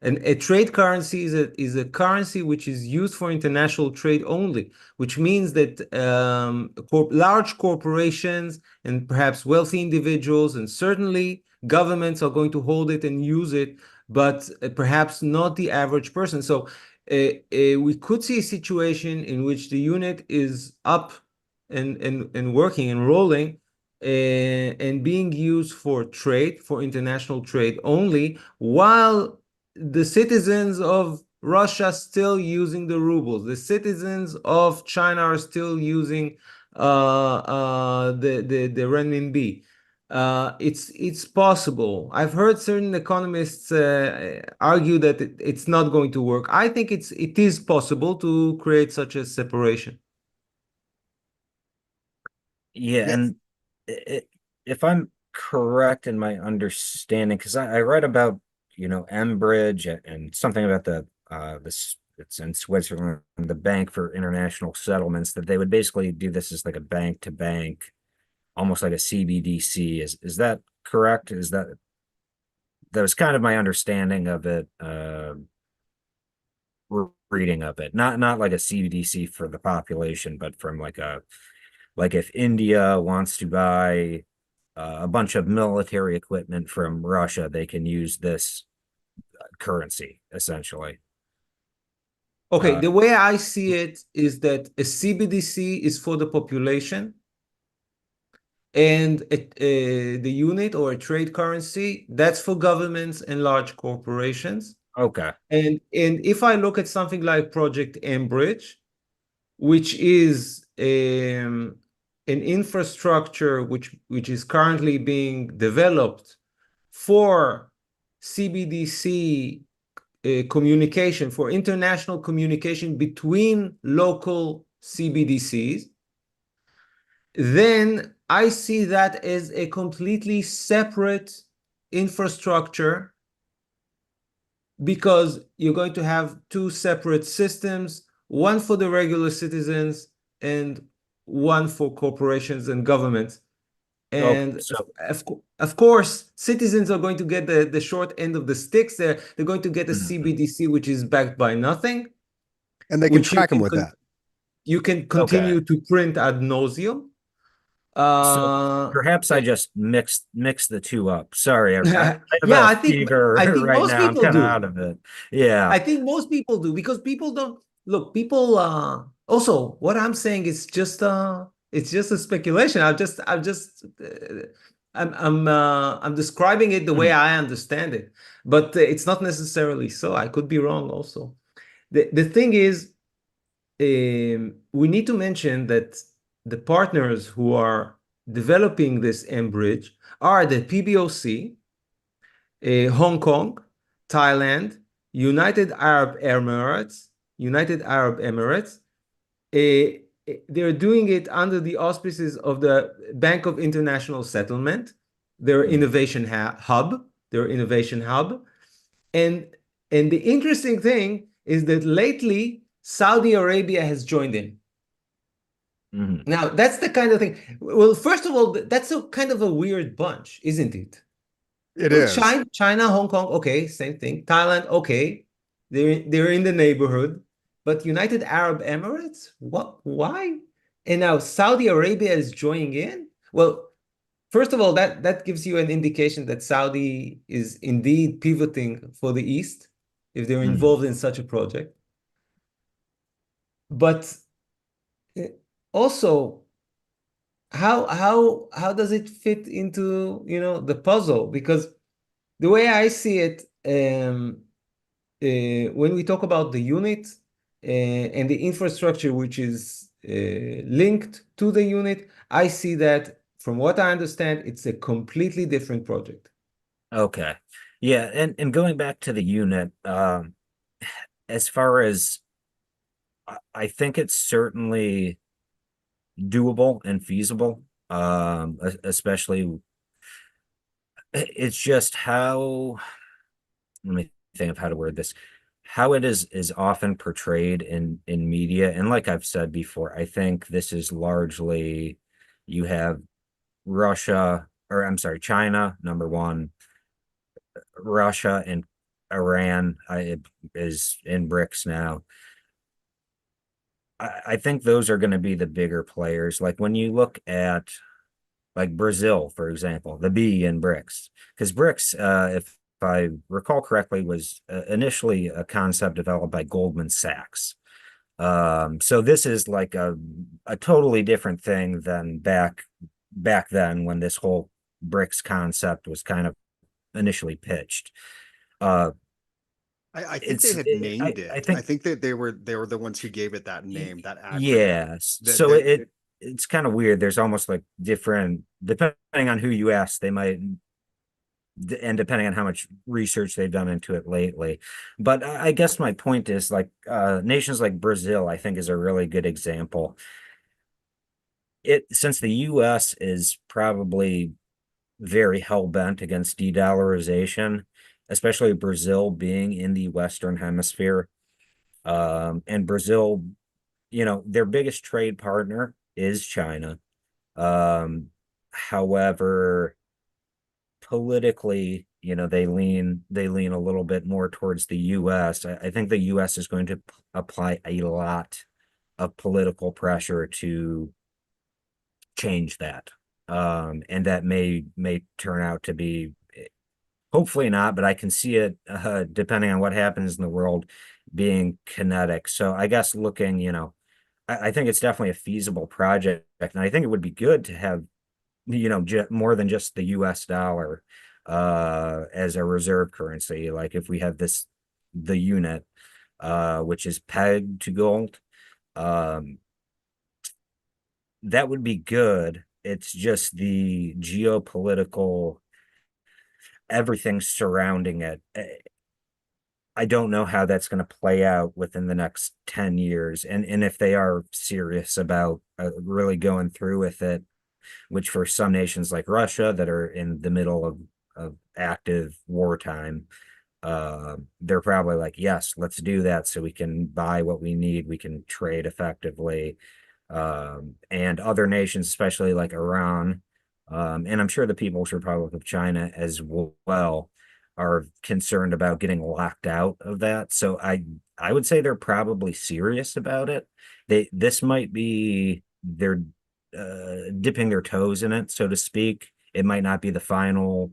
And a trade currency is a currency which is used for international trade only, which means that large corporations and perhaps wealthy individuals and certainly governments are going to hold it and use it, but perhaps not the average person. So we could see a situation in which the unit is up and working and rolling and being used for trade, for international trade only, while the citizens of Russia still using the rubles. The citizens of China are still using the renminbi. It's possible. I've heard certain economists argue that it's not going to work. I think it is possible to create such a separation. Yeah, Yeah. and if I'm correct in my understanding, because I read about, Ambridge and something about this, it's in Switzerland, the Bank for International Settlements, that they would basically do this as like a bank to bank, almost like a CBDC. Is that correct? That was kind of my understanding of it, reading of it. Not like a CBDC for the population, but from like if India wants to buy a bunch of military equipment from Russia, they can use this currency essentially. Okay, Uh, the way I see it is that a CBDC is for the population, and the unit or a trade currency, that's for governments and large corporations. okay. And if I look at something like Project Ambridge, which is an infrastructure which is currently being developed for CBDC communication, for international communication between local CBDCs, then I see that as a completely separate infrastructure, because you're going to have two separate systems, one for the regular citizens and one for corporations and governments. And So of course, citizens are going to get the short end of the sticks there. They're going to get a CBDC, which is backed by nothing, And they can which track them with that. you can okay. continue to print ad nauseum. So perhaps I just mixed the two up. Sorry, I have Yeah, a I think fever I think right most now. I'm people kind of do. out of it. Yeah. I think most people do, because people don't look, people also, what I'm saying is just it's just a speculation. I'm describing it the way I understand it, but it's not necessarily so. I could be wrong also. The thing is, we need to mention that the partners who are developing this Ambridge are the PBOC, Hong Kong, Thailand, United Arab Emirates. They're doing it under the auspices of the Bank of International Settlement, their innovation hub, and the interesting thing is that lately Saudi Arabia has joined in. Now that's the kind of thing. Well, first of all, that's a kind of a weird bunch, isn't it? It Well, is. China, Hong Kong, okay, same thing. Thailand, okay, they're in the neighborhood. But United Arab Emirates, what? Why? And now Saudi Arabia is joining in. Well, first of all, that gives you an indication that Saudi is indeed pivoting for the East if they're involved in such a project. But also, how does it fit into, the puzzle? Because the way I see it, when we talk about the unit and the infrastructure which is linked to the unit, I see that from what I understand, it's a completely different project. Okay. Yeah, and going back to the unit, as far as I think it's certainly doable and feasible, especially it's just how, let me think of how to word this, how it is often portrayed in media. And like I've said before, I think this is largely, you have China, number one, Russia and Iran is in BRICS now. I think those are going to be the bigger players. Like when you look at like Brazil, for example, the B in BRICS, because BRICS, if I recall correctly, was initially a concept developed by Goldman Sachs. So this is like a totally different thing than back then when this whole BRICS concept was kind of initially pitched. I think they had named it. I think that they were the ones who gave it that name, that acronym. Yes. So it's kind of weird. There's almost like different, depending on who you ask, they might, and depending on how much research they've done into it lately. But I guess my point is like nations like Brazil, I think, is a really good example. Since the US is probably very hell-bent against de-dollarization, especially Brazil being in the Western Hemisphere. And Brazil, their biggest trade partner is China. However, politically, they lean a little bit more towards the US. I think the US is going to apply a lot of political pressure to change that. And that may turn out to be, hopefully not, but I can see it, depending on what happens in the world, being kinetic. So I guess looking, I think it's definitely a feasible project. And I think it would be good to have, more than just the US dollar as a reserve currency. Like if we have the unit, which is pegged to gold, that would be good. It's just the geopolitical, everything surrounding it. I don't know how that's going to play out within the next 10 years. And if they are serious about really going through with it, which for some nations like Russia that are in the middle of active wartime, they're probably like, yes, let's do that so we can buy what we need. We can trade effectively. And other nations, especially like Iran, and I'm sure the People's Republic of China as well, are concerned about getting locked out of that. So I would say they're probably serious about it. This might be they're dipping their toes in it, so to speak. It might not be the final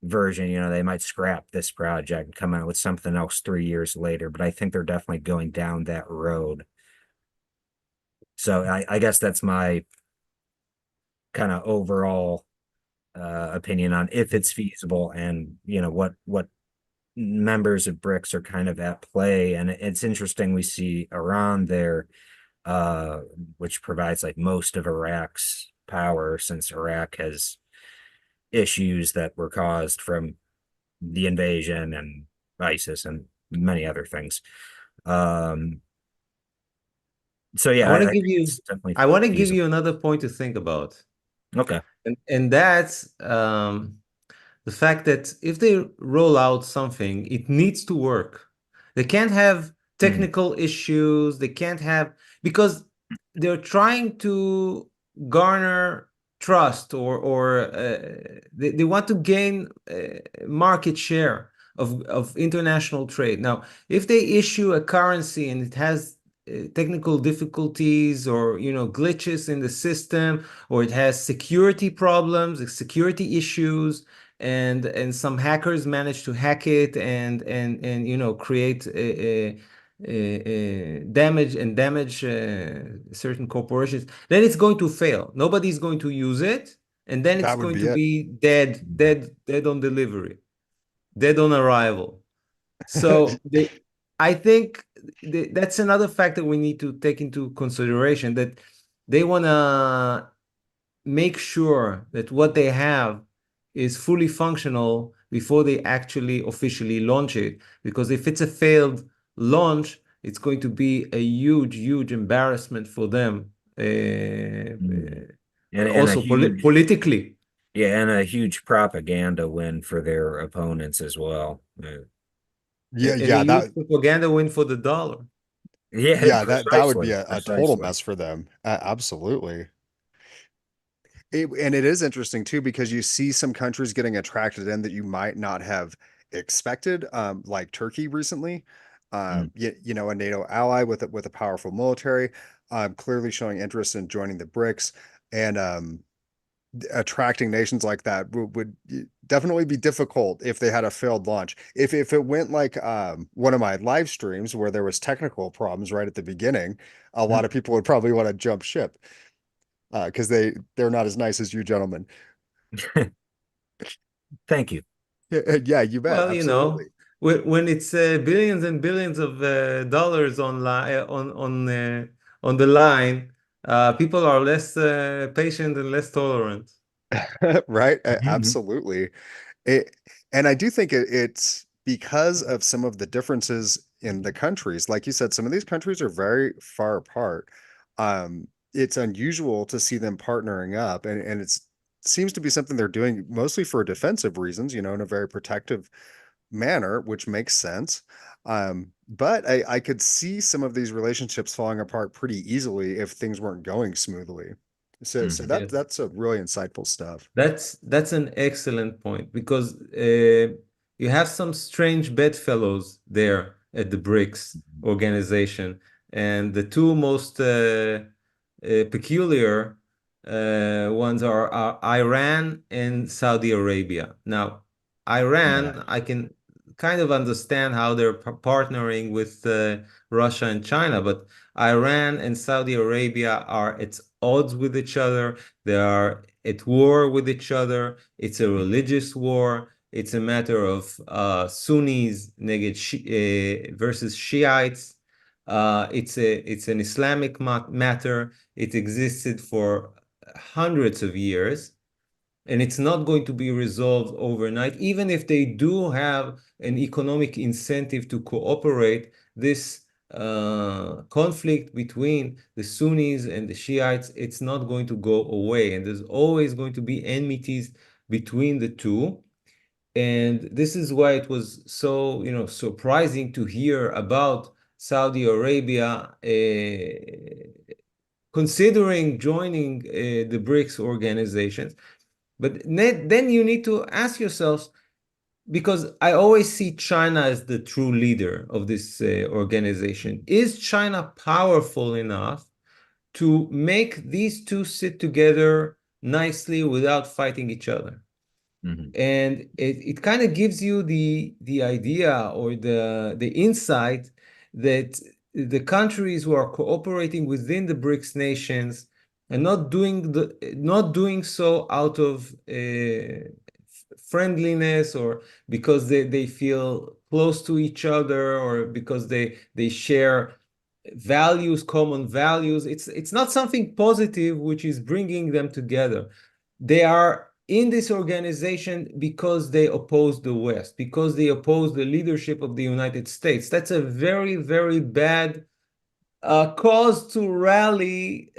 version. They might scrap this project and come out with something else 3 years later, but I think they're definitely going down that road. So I guess that's my kind of overall opinion on if it's feasible and what members of BRICS are kind of at play. And it's interesting, we see Iran there, which provides like most of Iraq's power, since Iraq has issues that were caused from the invasion and ISIS and many other things. So I yeah, want to I give think you it's definitely I want to give feasible. you another point to think about. Okay. And that's the fact that if they roll out something, it needs to work. They can't have Mhm. technical issues. They can't have, because they're trying to garner trust, or they want to gain market share of international trade. Now, if they issue a currency and it has technical difficulties, or glitches in the system, or it has security problems, security issues, and some hackers manage to hack it and create damage certain corporations, then it's going to fail. Nobody's going to use it, and then it's That would going be to it. be dead on delivery, dead on arrival. So I think that's another factor we need to take into consideration, that they want to make sure that what they have is fully functional before they actually officially launch it. Because if it's a failed launch, it's going to be a huge, huge embarrassment for them. Mhm. And a Also huge, politically. yeah, and a huge propaganda win for their opponents as well. Yeah, And a yeah, huge propaganda win for the dollar. Yeah, yeah, that would be precisely, a total precisely. mess for them. Absolutely. And it is interesting too, because you see some countries getting attracted in that you might not have expected, like Turkey recently. Mm. A NATO ally with a powerful military, clearly showing interest in joining the BRICS, and attracting nations like that would definitely be difficult if they had a failed launch. If it went like one of my live streams where there was technical problems right at the beginning, a lot of people would probably want to jump ship, because they're not as nice as you gentlemen. Thank you. Yeah, you bet. Well, Absolutely. when it's billions and billions of dollars on the line, people are less patient and less tolerant. Right? Mhm. Absolutely. It, and I do think it's because of some of the differences in the countries. Like you said, some of these countries are very far apart. It's unusual to see them partnering up, and it's seems to be something they're doing mostly for defensive reasons, in a very protective manner, which makes sense. But I could see some of these relationships falling apart pretty easily if things weren't going smoothly. So Mhm. that's a really insightful stuff. That's an excellent point, because you have some strange bedfellows there at the BRICS organization, and the two most peculiar ones are Iran and Saudi Arabia. Now, Yeah. Iran, I can kind of understand how they're partnering with Russia and China, but Iran and Saudi Arabia are at odds with each other. They are at war with each other. It's a religious war. It's a matter of Sunnis versus Shiites. It's an Islamic matter. It existed for hundreds of years, and it's not going to be resolved overnight. Even if they do have an economic incentive to cooperate, this conflict between the Sunnis and the Shiites, it's not going to go away. And there's always going to be enmities between the two. And this is why it was so, surprising to hear about Saudi Arabia considering joining the BRICS organizations. But then you need to ask yourselves, because I always see China as the true leader of this organization. Is China powerful enough to make these two sit together nicely without fighting each other? Mhm. And it kind of gives you the idea, or the insight, that the countries who are cooperating within the BRICS nations and not doing so out of friendliness or because they feel close to each other or because they share values, common values. It's not something positive which is bringing them together. They are in this organization because they oppose the West, because they oppose the leadership of the United States. That's a very, very bad cause to rally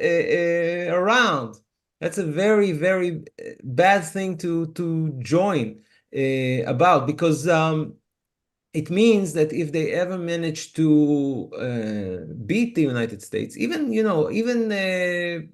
around. That's a very, very bad thing to join about, because it means that if they ever manage to beat the United States, even, even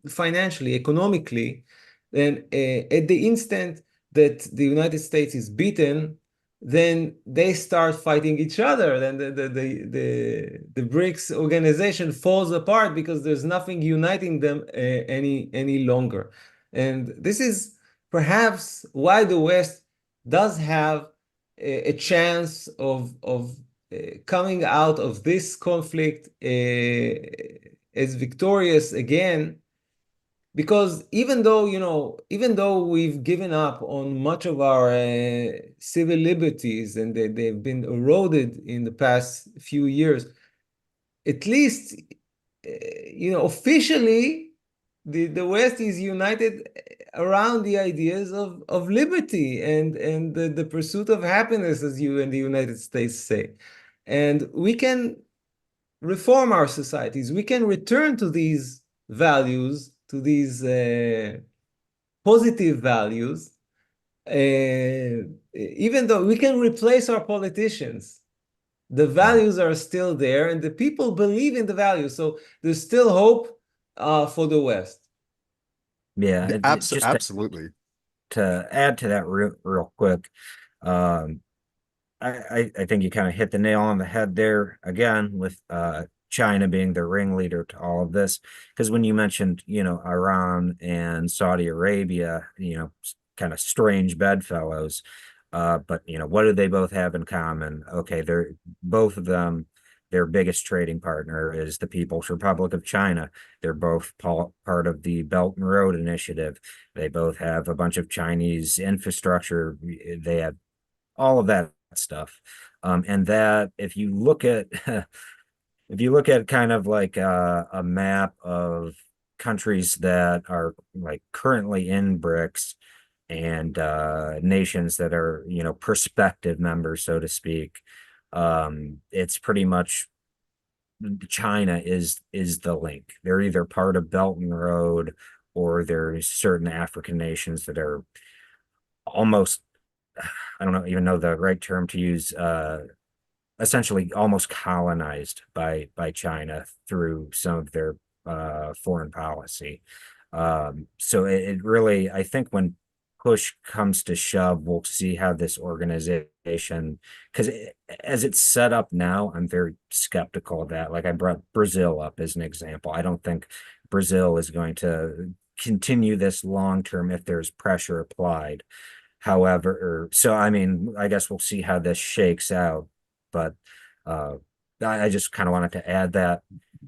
financially, economically, then at the instant that the United States is beaten, then they start fighting each other. Then the BRICS organization falls apart because there's nothing uniting them any longer. And this is perhaps why the West does have a chance of coming out of this conflict as victorious again, because even though we've given up on much of our civil liberties and they've been eroded in the past few years, at least officially the West is united around the ideas of liberty and the pursuit of happiness, as you in the United States say. And we can reform our societies. We can return to these values, to these positive values, even though we can replace our politicians. The values are still there, and the people believe in the values. So there's still hope for the West. Yeah, just Absolutely. to add to that real quick, um, I think you kind of hit the nail on the head there again with China being the ringleader to all of this. Because when you mentioned, Iran and Saudi Arabia, kind of strange bedfellows, but what do they both have in common? Okay, they're both of them. Their biggest trading partner is the People's Republic of China. They're both part of the Belt and Road Initiative. They both have a bunch of Chinese infrastructure. They have all of that stuff. And that if you look at kind of like a map of countries that are like currently in BRICS and nations that are, prospective members, so to speak, it's pretty much China is the link. They're either part of Belt and Road, or there's certain African nations that are almost, I don't even know the right term to use, essentially almost colonized by China through some of their foreign policy. So it really, I think when push comes to shove, we'll see how this organization, because as it's set up now, I'm very skeptical of that. Like I brought Brazil up as an example. I don't think Brazil is going to continue this long term if there's pressure applied. However, so I mean, I guess we'll see how this shakes out. But I just kind of wanted to add that.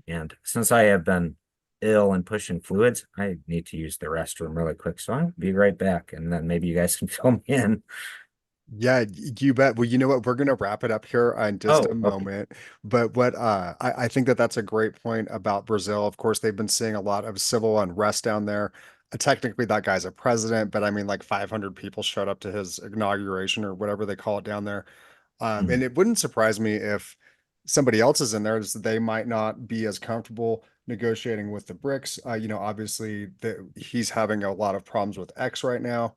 And since I have been ill and pushing fluids, I need to use the restroom really quick. So I'll be right back. And then maybe you guys can fill me in. Yeah, you bet. Well, you know what? We're going to wrap it up here in just a Oh, okay. moment. But what I think that that's a great point about Brazil. Of course, they've been seeing a lot of civil unrest down there. Technically, that guy's a president, but I mean, like 500 people showed up to his inauguration or whatever they call it down there. Mhm. And it wouldn't surprise me if somebody else is in there, is they might not be as comfortable negotiating with the BRICS. Obviously, he's having a lot of problems with X right now.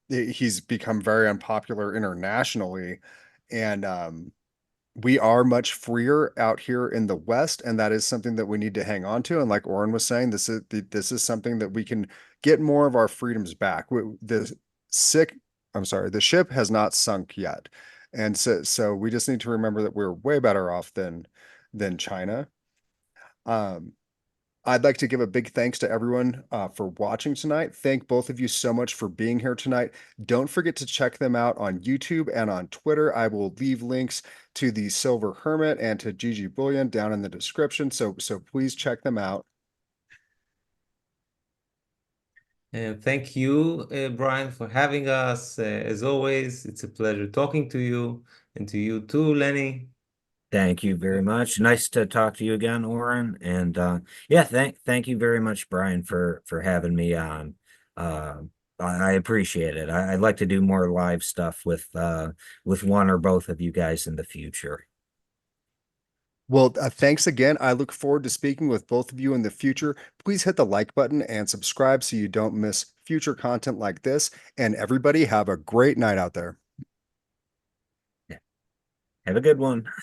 He's become very unpopular internationally, and we are much freer out here in the West, and that is something that we need to hang on to. And like Oren was saying, this is something that we can get more of our freedoms back. The ship has not sunk yet, and so we just need to remember that we're way better off than China. Um, I'd like to give a big thanks to everyone for watching tonight. Thank both of you so much for being here tonight. Don't forget to check them out on YouTube and on Twitter. I will leave links to the Silver Hermit and to GG Bullion down in the description. So please check them out. And thank you, Brian, for having us. As always, it's a pleasure talking to you, and to you too, Lenny. Thank you very much. Nice to talk to you again, Oren. And yeah, thank you very much, Brian, for having me on. Uh, I appreciate it. I'd like to do more live stuff with one or both of you guys in the future. Well, thanks again. I look forward to speaking with both of you in the future. Please hit the like button and subscribe so you don't miss future content like this. And everybody have a great night out there. Have a good one.